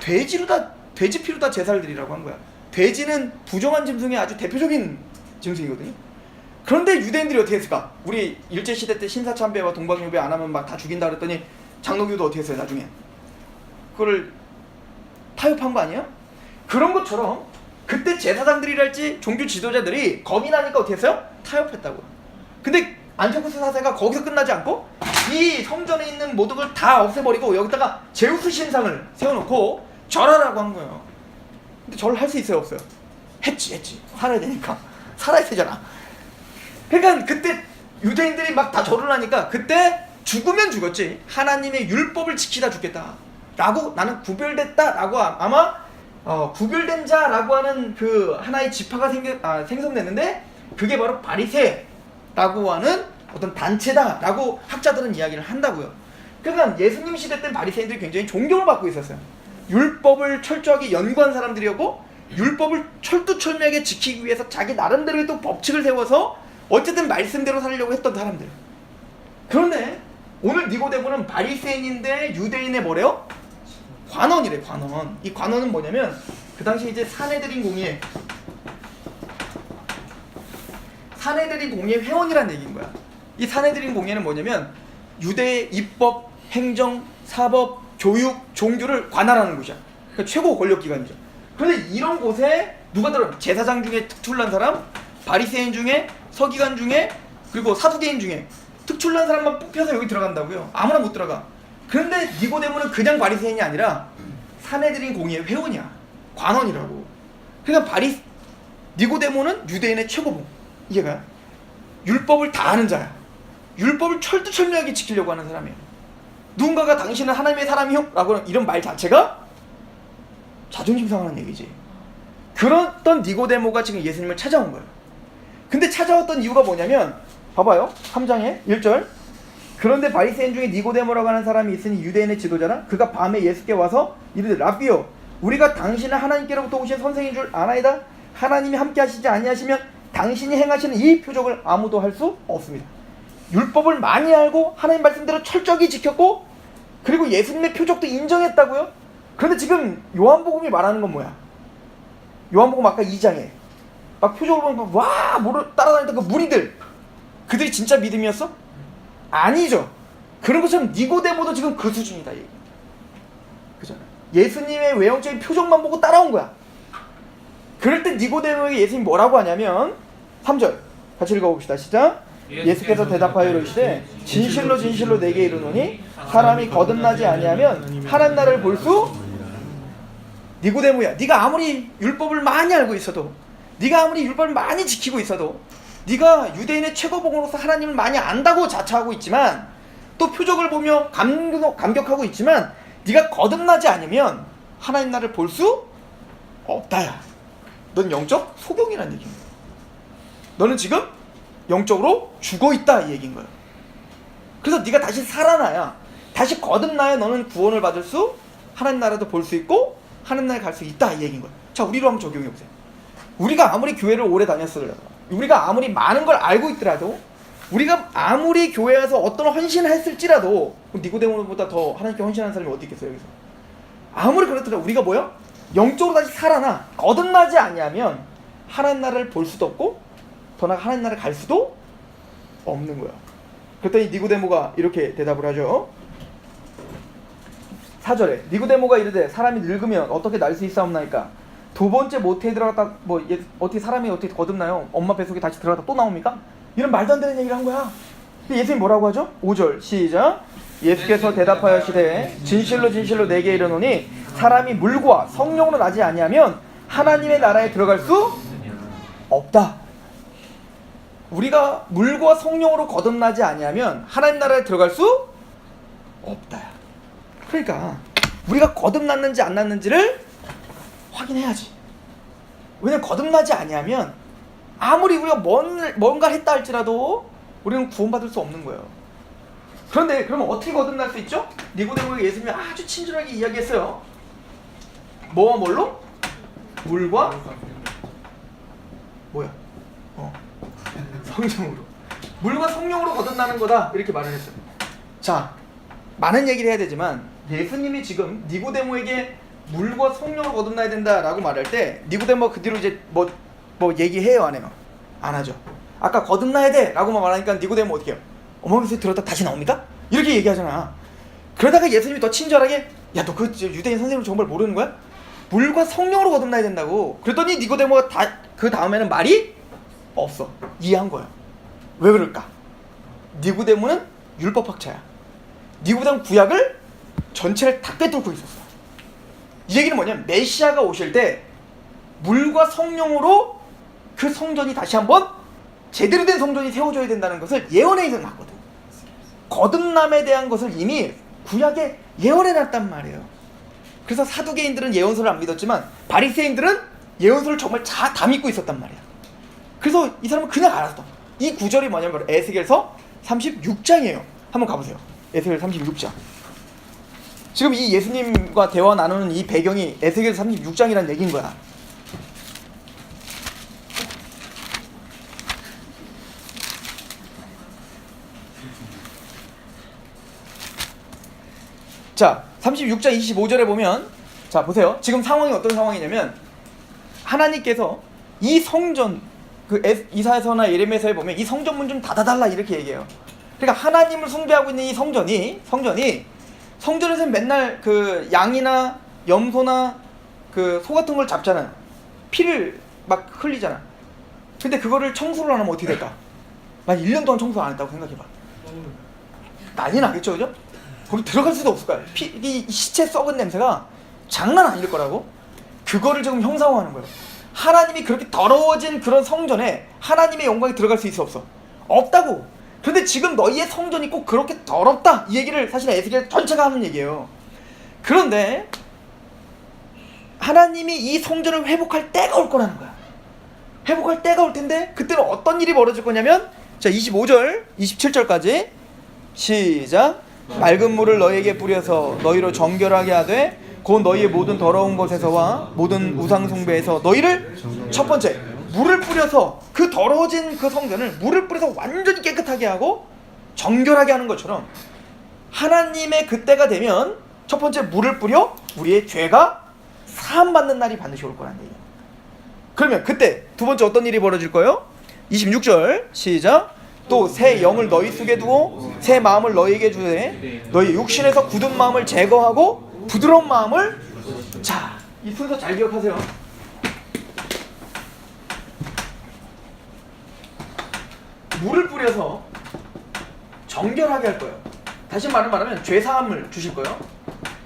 돼지 피로다 제사를 드리라고 한 거야. 돼지는 부정한 짐승의 아주 대표적인 짐승이거든요. 그런데 유대인들이 어떻게 했을까? 우리 일제시대 때 신사참배와 동방요배 안 하면 막 다 죽인다 그랬더니 장로교도 어떻게 했어요 나중에? 그거를 타협한 거 아니에요? 그런 것처럼 그때 제사장들이랄지 종교 지도자들이 겁이 나니까 어떻게 했어요? 타협했다고요. 근데 안티오쿠스 4세가 거기서 끝나지 않고 이 성전에 있는 모든 걸 다 없애버리고 여기다가 제우스 신상을 세워놓고 절하라고 한 거예요. 근데 절을 할 수 있어요 없어요? 했지. 살아야 되니까. 살아야 되잖아. 그러니까 그때 유대인들이 막 다 절을 하니까 그때 죽으면 죽었지, 하나님의 율법을 지키다 죽겠다 라고, 나는 구별됐다 라고, 아마 구별된 자라고 하는 그 하나의 지파가 생성됐는데 그게 바로 바리새라고 하는 어떤 단체다 라고 학자들은 이야기를 한다고요. 그러니까 예수님 시대 때 바리새인들이 굉장히 존경을 받고 있었어요. 율법을 철저하게 연구한 사람들이었고, 율법을 철두철미하게 지키기 위해서 자기 나름대로의 또 법칙을 세워서 어쨌든 말씀대로 살려고 했던 사람들. 그런데 오늘 니고데모는 바리새인인데 유대인의 뭐래요? 관원이래, 관원. 이 관원은 뭐냐면 그 당시 이제 사내들인 공의회 회원이라는 얘기인 거야. 이 사내들인 공의회는 뭐냐면 유대의 입법, 행정, 사법, 교육, 종교를 관할하는 곳이야. 그러니까 최고 권력기관이죠. 그런데 이런 곳에 누가 들어? 제사장 중에 특출난 사람, 바리새인 중에, 서기관 중에, 그리고 사두개인 중에 특출난 사람만 뽑혀서 여기 들어간다고요. 아무나 못 들어가. 그런데 니고데모는 그냥 바리새인이 아니라 사내들인 공의회 회원이야. 관원이라고. 그러니까 니고데모는 유대인의 최고봉. 이해가요? 율법을 다 아는 자야. 율법을 철두철미하게 지키려고 하는 사람이에요. 누군가가 당신은 하나님의 사람이요? 라고 이런 말 자체가 자존심 상하는 얘기지. 그랬던 니고데모가 지금 예수님을 찾아온 거예요. 근데 찾아왔던 이유가 뭐냐면 봐봐요. 3장에 1절. 그런데 바리새인 중에 니고데모라고 하는 사람이 있으니 유대인의 지도자라. 그가 밤에 예수께 와서 이르되 라비요, 우리가 당신은 하나님께로부터 오신 선생인 줄 아나이다. 하나님이 함께 하시지 아니하시면 당신이 행하시는 이 표적을 아무도 할 수 없습니다. 율법을 많이 알고 하나님 말씀대로 철저히 지켰고, 그리고 예수님의 표적도 인정했다고요. 그런데 지금 요한복음이 말하는 건 뭐야? 요한복음 아까 2장에 막 표적을 보면 와 따라다니던 그 무리들, 그들이 진짜 믿음이었어? 아니죠. 그런 것처럼 니고데모도 지금 그 수준이다. 그잖아. 예수님의 외형적인 표적만 보고 따라온 거야. 그럴 때 니고데모에게 예수님이 뭐라고 하냐면 3절 같이 읽어봅시다. 시작. 예수께서 대답하여 이르시되 진실로 진실로 내게 이르노니 사람이 거듭나지 아니하면 하나님 나라를 볼 수. 니고데모야, 네가 아무리 율법을 많이 알고 있어도, 네가 아무리 율법을 많이 지키고 있어도, 네가 유대인의 최고봉으로서 하나님을 많이 안다고 자처하고 있지만, 또 표적을 보며 감격하고 있지만, 네가 거듭나지 않으면 하나님 나라를 볼 수 없다야. 넌 영적 소경이라는 얘기인 거야. 너는 지금 영적으로 죽어있다 이 얘기인 거예요. 그래서 네가 다시 살아나야, 다시 거듭나야 너는 구원을 받을 수, 하나님 나라도 볼 수 있고 하나님 나라에 갈 수 있다 이 얘기인 거예요. 자, 우리로 한번 적용해보세요. 우리가 아무리 교회를 오래 다녔더라도, 우리가 아무리 많은 걸 알고 있더라도, 우리가 아무리 교회에서 어떤 헌신을 했을지라도, 니고데모보다 더 하나님께 헌신하는 사람이 어디 있겠어요 여기서? 아무리 그렇더라도 우리가 뭐요? 영적으로 다시 살아나 거듭나지 아니하면 하나님 나라를 볼 수도 없고 더 나아가 하나님 나라를 갈 수도 없는 거야. 그랬더니 니고데모가 이렇게 대답을 하죠. 4절에 니고데모가 이르되 사람이 늙으면 어떻게 날 수 있사옵나이까? 두 번째 모태에 들어갔다 어떻게 사람이 어떻게 거듭나요? 엄마 뱃속에 다시 들어갔다 또 나옵니까? 이런 말도 안 되는 얘기를 한 거야. 근데 예수님 뭐라고 하죠? 5절 시작. 예수께서 대답하시되 진실로 진실로 내게 이르노니 사람이 물과 성령으로 나지 아니하면 하나님의 나라에 들어갈 수 없다. 우리가 물과 성령으로 거듭나지 아니하면 하나님 나라에 들어갈 수 없다. 그러니까 우리가 거듭났는지 안 났는지를 확인해야지. 왜냐면 거듭나지 아니하면 아무리 우리가 뭔가를 했다 할지라도 우리는 구원받을 수 없는 거예요. 그런데 그러면 어떻게 거듭날 수 있죠? 니고데모에게 예수님이 아주 친절하게 이야기했어요. 뭐와 뭘로? 물과 뭐야? 성령으로. 물과 성령으로 거듭나는 거다 이렇게 말을 했어요. 자, 많은 얘기를 해야 되지만 예수님이 지금 니고데모에게 물과 성령으로 거듭나야 된다라고 말할 때 니고데모가 그 뒤로 이제 뭐 얘기해요, 안 해요? 안 하죠. 아까 거듭나야 돼 라고만 말하니까 니고데모 어떻게 해요? 어머니에서 들었다 다시 나옵니까? 이렇게 얘기하잖아. 그러다가 예수님이 더 친절하게 야, 너 그 유대인 선생님 정말 모르는 거야? 물과 성령으로 거듭나야 된다고. 그랬더니 니고데모가 그 다음에는 말이 없어. 이해한 거야. 왜 그럴까? 니고데모는 율법학자야. 니고데모는 구약을 전체를 다 꿰뚫고 있었어. 이 얘기는 뭐냐면 메시아가 오실 때 물과 성령으로 그 성전이 다시 한번 제대로 된 성전이 세워져야 된다는 것을 예언해 놨거든. 거듭남에 대한 것을 이미 구약에 예언해 놨단 말이에요. 그래서 사두개인들은 예언서를 안 믿었지만 바리새인들은 예언서를 정말 다 믿고 있었단 말이야. 그래서 이 사람은 그냥 알았어. 이 구절이 뭐냐면 에스겔서 36장이에요. 한번 가보세요. 에스겔 36장. 지금 이 예수님과 대화 나누는 이 배경이 에스겔 36장이라는 얘기인 거야. 자, 36장 25절에 보면, 자 보세요. 지금 상황이 어떤 상황이냐면 하나님께서 이 성전, 그 이사야서나 예레미야서에 보면 이 성전 문 좀 닫아달라 이렇게 얘기해요. 그러니까 하나님을 숭배하고 있는 이 성전에서 맨날 그 양이나 염소나 그 소 같은 걸 잡잖아요. 피를 막 흘리잖아. 근데 그거를 청소를 안 하면 어떻게 될까? 만 1년 동안 청소 안 했다고 생각해봐. 난리 나겠죠, 그죠? 거기 들어갈 수도 없을 거야. 이 시체 썩은 냄새가 장난 아닐 거라고. 그거를 지금 형상화하는 거예요. 하나님이 그렇게 더러워진 그런 성전에 하나님의 영광이 들어갈 수 있어 없어? 없다고. 그런데 지금 너희의 성전이 꼭 그렇게 더럽다 이 얘기를 사실 에스겔 전체가 하는 얘기예요. 그런데 하나님이 이 성전을 회복할 때가 올 거라는 거야. 회복할 때가 올 텐데 그때는 어떤 일이 벌어질 거냐면, 자 25절 27절까지 시작. 맑은 물을 너희에게 뿌려서 너희로 정결하게 하되 곧 너희의 모든 더러운 것에서와 모든 우상 숭배에서 너희를, 첫 번째 물을 뿌려서 그 더러워진 그 성전을 물을 뿌려서 완전히 깨끗하게 하고 정결하게 하는 것처럼 하나님의 그때가 되면 첫 번째 물을 뿌려 우리의 죄가 사함받는 날이 반드시 올 거라는 얘기예요. 그러면 그때 두 번째 어떤 일이 벌어질 거예요? 26절 시작. 또 새 영을 너희 속에 두고 새 마음을 너희에게 주되 너희 육신에서 굳은 마음을 제거하고 부드러운 마음을. 자, 이 순서 잘 기억하세요. 물을 뿌려서 정결하게 할 거예요. 다시 말하면 죄사함을 주실 거예요.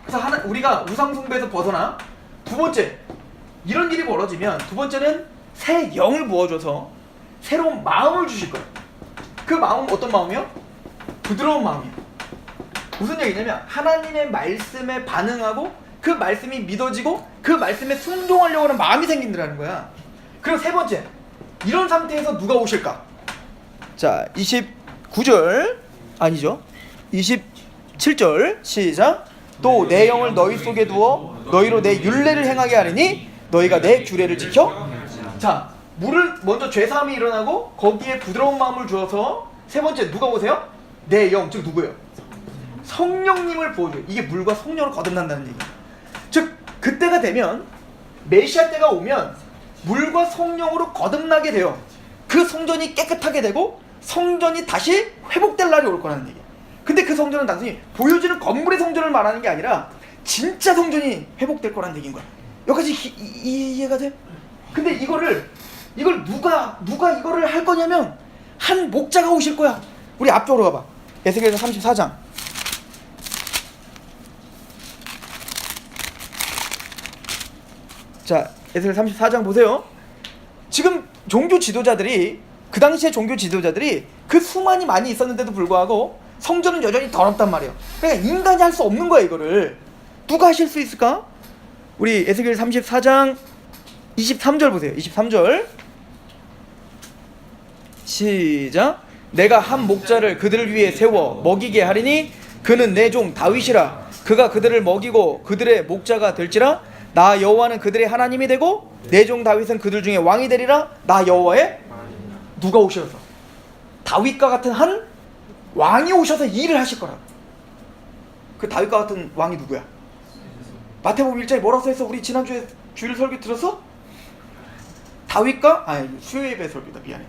그래서 우리가 우상숭배에서 벗어나, 두 번째 이런 일이 벌어지면 두 번째는 새 영을 부어줘서 새로운 마음을 주실 거예요. 그 마음은 어떤 마음이요? 부드러운 마음이에요. 무슨 얘기냐면 하나님의 말씀에 반응하고 그 말씀이 믿어지고 그 말씀에 순종하려고 하는 마음이 생긴다는 거야. 그리고 세 번째, 이런 상태에서 누가 오실까? 자 29절 아니죠, 27절 시작. 또 내 영을 너희 속에 두어 너희로 내 율례를 행하게 하리니 너희가 내 규례를 지켜. 자, 물을 먼저 죄사함이 일어나고 거기에 부드러운 마음을 주어서 세 번째 누가 오세요? 내 영, 즉 누구예요? 성령님을 부어줘요. 이게 물과 성령으로 거듭난다는 얘기예요. 즉 그때가 되면, 메시아 때가 오면 물과 성령으로 거듭나게 돼요. 그 성전이 깨끗하게 되고 성전이 다시 회복될 날이 올 거라는 얘기예요. 근데 그 성전은 단순히 보여지는 건물의 성전을 말하는 게 아니라 진짜 성전이 회복될 거라는 얘기인 거야. 여기까지 이해가 돼? 근데 이걸 누가 이거를 할 거냐면 한 목자가 오실 거야. 우리 앞쪽으로 가봐. 에스겔서 34장. 자, 에스겔 34장 보세요. 지금 종교 지도자들이, 그 당시에 종교 지도자들이 그 수많이 많이 있었는데도 불구하고 성전은 여전히 더럽단 말이에요. 그러니까 인간이 할 수 없는 거야. 이거를 누가 하실 수 있을까? 우리 에스겔 34장 23절 보세요. 23절 시작. 내가 한 목자를 그들을 위해 세워 먹이게 하리니 그는 내 종 다윗이라. 그가 그들을 먹이고 그들의 목자가 될지라. 나 여호와는 그들의 하나님이 되고 내 종 다윗은 그들 중에 왕이 되리라. 나 여호와의. 누가 오셔서? 다윗과 같은 한 왕이 오셔서 일을 하실 거라고. 그 다윗과 같은 왕이 누구야? 마태복음 1장에 뭐라고 써있어? 우리 지난주에 주일 설교 들었어? 다윗과, 수요예배 설교다, 미안해.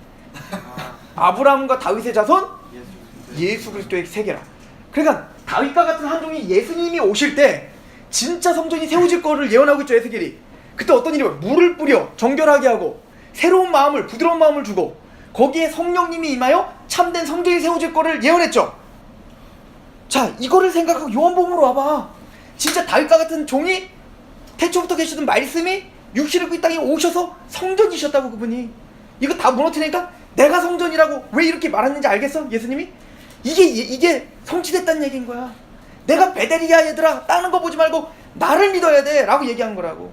아브라함과 다윗의 자손? 예수 그리스도의 세계라. 그러니까 다윗과 같은 한 종이 예수님이 오실 때 진짜 성전이 세워질 거를 예언하고 있죠. 에스겔이. 그때 어떤 일이 벌어요? 물을 뿌려 정결하게 하고 새로운 마음을, 부드러운 마음을 주고 거기에 성령님이 임하여 참된 성전이 세워질 거를 예언했죠. 자, 이거를 생각하고 요한복음으로 와봐. 진짜 다윗과 같은 종이 태초부터 계시던 말씀이 육신을 입고 이 땅에 오셔서 성전이셨다고. 그분이 이거 다 무너뜨리니까 내가 성전이라고 왜 이렇게 말했는지 알겠어? 예수님이 이게 성취됐다는 얘기인 거야. 내가 베델이야 얘들아, 다른 거 보지 말고 나를 믿어야 돼 라고 얘기한 거라고.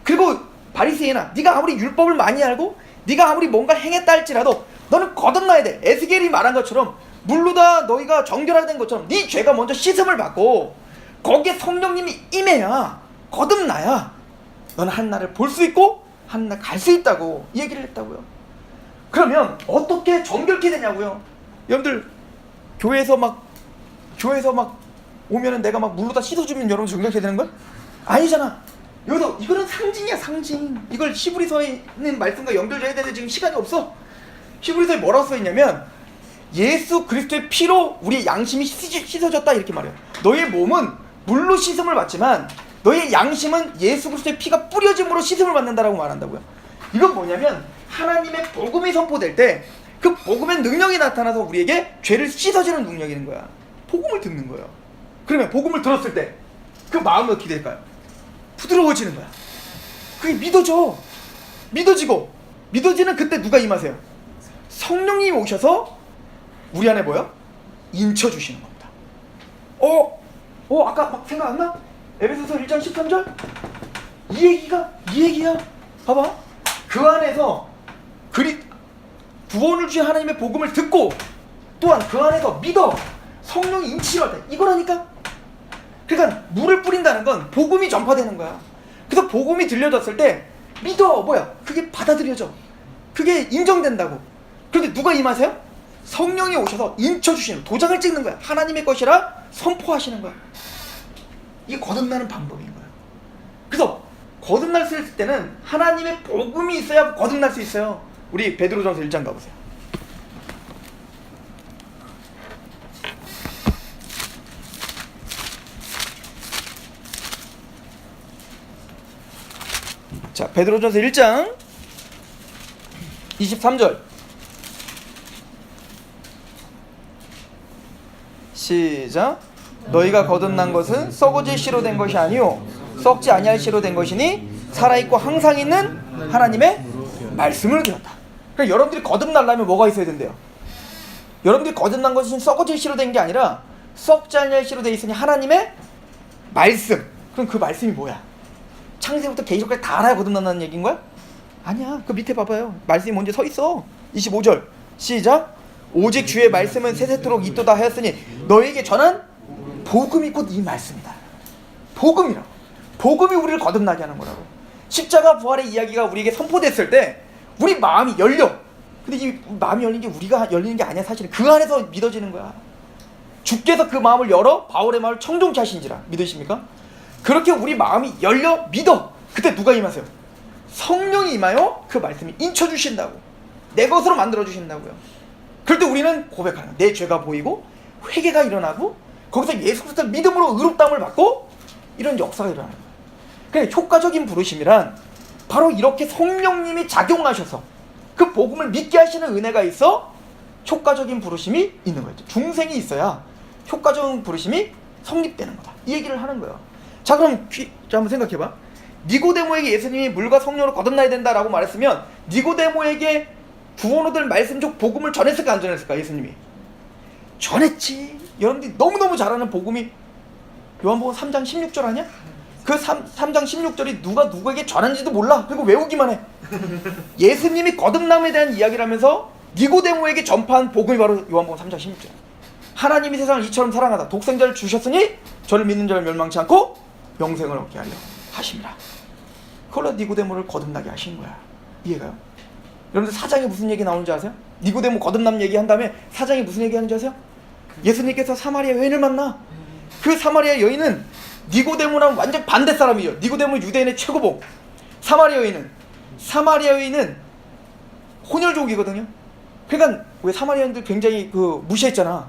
그리고 바리새인아, 네가 아무리 율법을 많이 알고 네가 아무리 뭔가 행했다 할지라도 너는 거듭나야 돼. 에스겔이 말한 것처럼 물로다 너희가 정결하게 것처럼 네 죄가 먼저 씻음을 받고 거기에 성령님이 임해야, 거듭나야 너는 하나님을 볼 수 있고 하나님 갈 수 있다고 얘기를 했다고요. 그러면 어떻게 정결케 되냐고요. 여러분들 교회에서 막 오면은 내가 막 물로다 씻어주면 여러분 정결케 되는 거야? 아니잖아. 여기서 이거는 상징이야, 상징. 이걸 히브리서에 있는 말씀과 연결해야 되는데 지금 시간이 없어. 히브리서에 뭐라고 써있냐면 예수 그리스도의 피로 우리의 양심이 씻어졌다 이렇게 말해요. 너의 몸은 물로 씻음을 받지만 너의 양심은 예수 그리스도의 피가 뿌려짐으로 씻음을 받는다라고 말한다고요. 이건 뭐냐면 하나님의 복음이 선포될 때 그 복음의 능력이 나타나서 우리에게 죄를 씻어주는 능력이 있는 거야. 복음을 듣는 거예요. 그러면 복음을 들었을 때 그 마음이 어떻게 될까요? 부드러워지는 거야. 그게 믿어지고 믿어지는 그때 누가 임하세요? 성령님이 오셔서 우리 안에 뭐요? 인쳐주시는 겁니다. 아까 막 생각 안 나? 에베소서 1장 13절? 이 얘기야. 봐봐. 그 안에서 구원을 주신 하나님의 복음을 듣고 또한 그 안에서 믿어. 성령이 인치를 할 때 이거라니까. 그러니까 물을 뿌린다는 건 복음이 전파되는 거야. 그래서 복음이 들려졌을 때 믿어. 그게 받아들여져. 그게 인정된다고. 그런데 누가 임하세요? 성령이 오셔서 인쳐주시는, 도장을 찍는 거야. 하나님의 것이라 선포하시는 거야. 이게 거듭나는 방법인 거야. 그래서 거듭날 수 있을 때는 하나님의 복음이 있어야 거듭날 수 있어요. 우리 베드로전서 1장 가보세요. 자, 베드로전서 1장 23절 시작. 너희가 거듭난 것은 썩어질 씨로 된 것이 아니요 썩지 아니할 씨로 된 것이니 살아있고 항상 있는 하나님의 말씀을 들었다. 그러니까 여러분들이 거듭나려면 뭐가 있어야 된대요? 여러분들이 거듭난 것은 썩어질 씨로 된 게 아니라 썩지 아니할 씨로 돼 있으니 하나님의 말씀. 그럼 그 말씀이 뭐야? 창세부터 계시록까지 다 알아야 거듭난다는 얘기인 거야? 아니야. 그 밑에 봐봐요. 말씀이 먼저 서 있어. 25절 시작. 오직 주의 말씀은 세세토록 있도다 하였으니 너에게 전한 복음이 곧 이 말씀이다. 복음이라고. 복음이 우리를 거듭나게 하는 거라고. 십자가 부활의 이야기가 우리에게 선포됐을 때 우리 마음이 열려. 근데 이 마음이 열린 게 우리가 열리는 게 아니야. 사실은 그 안에서 믿어지는 거야. 주께서 그 마음을 열어 바울의 마음을 청종케 하신지라. 믿으십니까? 그렇게 우리 마음이 열려 믿어. 그때 누가 임하세요? 성령이 임하여 그 말씀이 인쳐주신다고. 내 것으로 만들어주신다고요. 그럴 때 우리는 고백하는 거야. 내 죄가 보이고 회개가 일어나고 거기서 예수 그리스도를 믿음으로 의롭다함을 받고 이런 역사가 일어나는 거야. 그러니까 효과적인 부르심이란 바로 이렇게 성령님이 작용하셔서 그 복음을 믿게 하시는 은혜가 있어 효과적인 부르심이 있는 거예요. 중생이 있어야 효과적인 부르심이 성립되는 거다. 이 얘기를 하는 거예요. 자, 그럼 자, 한번 생각해봐. 니고데모에게 예수님이 물과 성령으로 거듭나야 된다라고 말했으면 니고데모에게 구원 얻을 말씀적 복음을 전했을까 안 전했을까? 예수님이 전했지. 여러분들이 너무너무 잘 아는 복음이 요한복음 3장 16절 아니야? 그 3장 16절이 누가 누구에게 전한지도 몰라. 그리고 외우기만 해. 예수님이 거듭남에 대한 이야기를 하면서 니고데모에게 전파한 복음이 바로 요한복음 3장 16절. 하나님이 세상을 이처럼 사랑하다 독생자를 주셨으니 저를 믿는 자를 멸망치 않고 영생을 얻게 하려 하심이라. 그걸로 니고데모를 거듭나게 하신 거야. 이해가요? 여러분들 4장에 무슨 얘기 나오는지 아세요? 니고데모 거듭남 얘기한 다음에 4장에 무슨 얘기하는지 아세요? 예수님께서 사마리아 여인을 만나. 그 사마리아 여인은 니고데모랑 완전 반대 사람이죠. 니고데모는 유대인의 최고봉. 사마리아 여인은 혼혈족이거든요. 그러니까 왜 사마리아인들 굉장히 무시했잖아.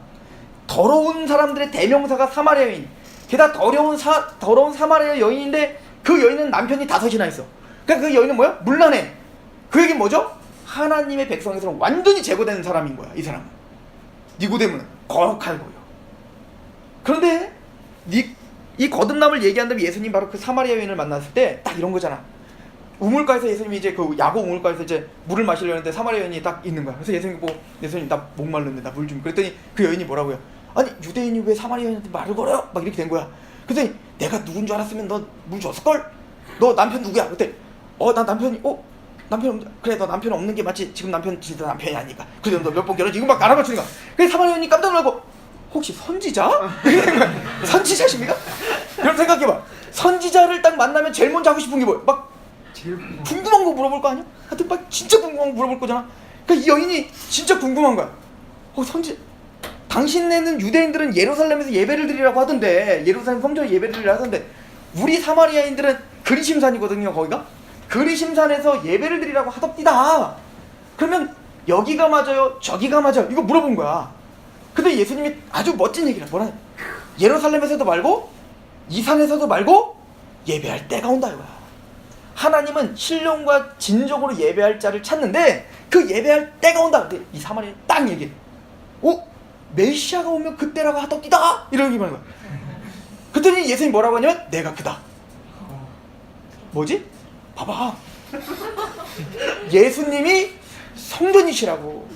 더러운 사람들의 대명사가 사마리아 여인. 게다가 더러운 사마리아 여인인데 그 여인은 남편이 5이나 있어. 그러니까 그 여인은 뭐야? 문란해. 그 얘기는 뭐죠? 하나님의 백성에서는 완전히 제거되는 사람인 거야. 이 사람은. 니고데모는 거룩하고요. 그런데 이 거듭남을 얘기한 다음에 예수님 바로 그 사마리아 여인을 만났을 때 딱 이런 거잖아. 우물가에서 예수님이 이제 그 야고 우물가에서 이제 물을 마시려는데 사마리아 여인이 딱 있는 거야. 그래서 예수님 나 목말랐는데 나 물 좀. 그랬더니 그 여인이 뭐라고요? 아니 유대인이 왜 사마리아 여인한테 말을 걸어요? 막 이렇게 된 거야. 그랬더니 내가 누군 줄 알았으면 너 물 줬을걸? 너 남편 누구야? 그때 나 남편이 남편 그래 너 남편 없는 게 맞지? 지금 남편 진짜 남편이 아니까. 그래서 너 몇 번 결혼 지금 막 알아맞추니까. 그래서 사마리아 여인이 깜짝 놀라고 혹시 선지자? 선지자십니까? 그럼 생각해봐. 선지자를 딱 만나면 제일 먼저 하고 싶은 게 뭐야? 막 궁금한 거 물어볼 거 아니야? 하여튼 막 진짜 궁금한 거 물어볼 거잖아. 그러니까 이 여인이 진짜 궁금한 거야. 당신네는 유대인들은 예루살렘에서 예배를 드리라고 하던데, 예루살렘 성전에 예배를 드리라고 하던데 우리 사마리아인들은 그리심산이거든요. 거기가 그리심산에서 예배를 드리라고 하덥디다. 그러면 여기가 맞아요? 저기가 맞아요? 이거 물어본 거야. 근데 예수님이 아주 멋진 얘기를 뭐라 예루살렘에서도 말고 이 산에서도 말고 예배할 때가 온다 이거야. 하나님은 신령과 진정으로 예배할 자를 찾는데 그 예배할 때가 온다. 근데 이 사마리아는 딱 얘기해. 메시아가 오면 그때라고 하덥디다. 이러기만 한 거야. 그랬더니 예수님이 뭐라고 하냐면 내가 그다. 뭐지? 봐봐. 예수님이 성전이시라고.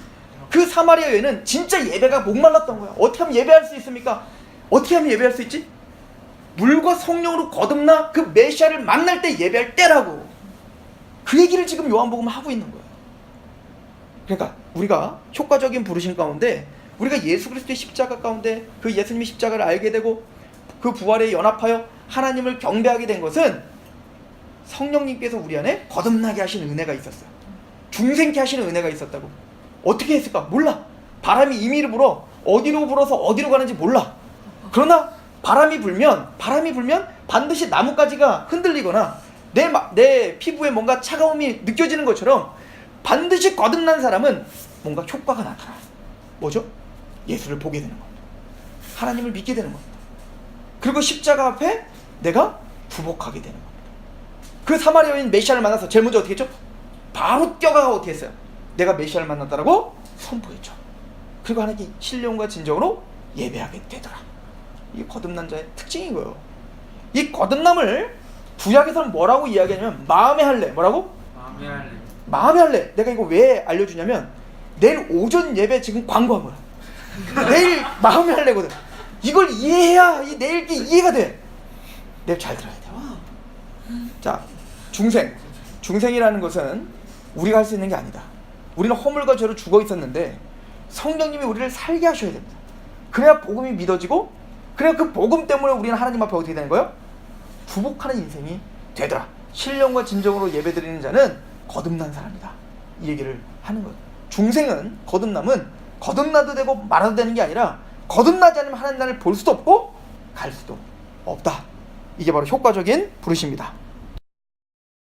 그 사마리아 여인은 진짜 예배가 목말랐던 거야. 어떻게 하면 예배할 수 있습니까? 어떻게 하면 예배할 수 있지? 물과 성령으로 거듭나 그 메시아를 만날 때 예배할 때라고. 그 얘기를 지금 요한복음은 하고 있는 거야. 그러니까 우리가 효과적인 부르심 가운데 우리가 예수 그리스도의 십자가 가운데 그 예수님의 십자가를 알게 되고 그 부활에 연합하여 하나님을 경배하게 된 것은 성령님께서 우리 안에 거듭나게 하시는 은혜가 있었어요. 중생케 하시는 은혜가 있었다고. 어떻게 했을까? 몰라. 바람이 임의로 불어. 어디로 불어서 어디로 가는지 몰라. 그러나 바람이 불면 반드시 나뭇가지가 흔들리거나 내 피부에 뭔가 차가움이 느껴지는 것처럼 반드시 거듭난 사람은 뭔가 효과가 나타나. 뭐죠? 예수를 보게 되는 겁니다. 하나님을 믿게 되는 겁니다. 그리고 십자가 앞에 내가 부복하게 되는 겁니다. 그 사마리아 여인 메시아를 만나서 제일 먼저 어떻게 했죠? 바로 뛰어가고 어떻게 했어요? 내가 메시아를 만났다라고 선포했죠. 그리고 하나님께 신령과 진정으로 예배하게 되더라. 이게 거듭난 자의 특징인 거예요. 이 거듭남을 구약에서는 뭐라고 이야기하냐면 마음의 할례. 뭐라고? 마음의 할례. 내가 이거 왜 알려주냐면 내일 오전 예배 지금 광고한 거야. 내일 마음의 할례거든. 이걸 이해해야 내일 게 이해가 돼. 내일 잘 들어야 돼. 자, 중생이라는 것은 우리가 할 수 있는 게 아니다. 우리는 허물과 죄로 죽어 있었는데 성령님이 우리를 살게 하셔야 됩니다. 그래야 복음이 믿어지고 그래야 그 복음 때문에 우리는 하나님 앞에 어떻게 되는 거예요? 부복하는 인생이 되더라. 신령과 진정으로 예배드리는 자는 거듭난 사람이다. 이 얘기를 하는 거예요. 중생은 거듭남은 거듭나도 되고 말아도 되는 게 아니라 거듭나지 않으면 하나님 나라를 볼 수도 없고 갈 수도 없다. 이게 바로 효과적인 부르심입니다.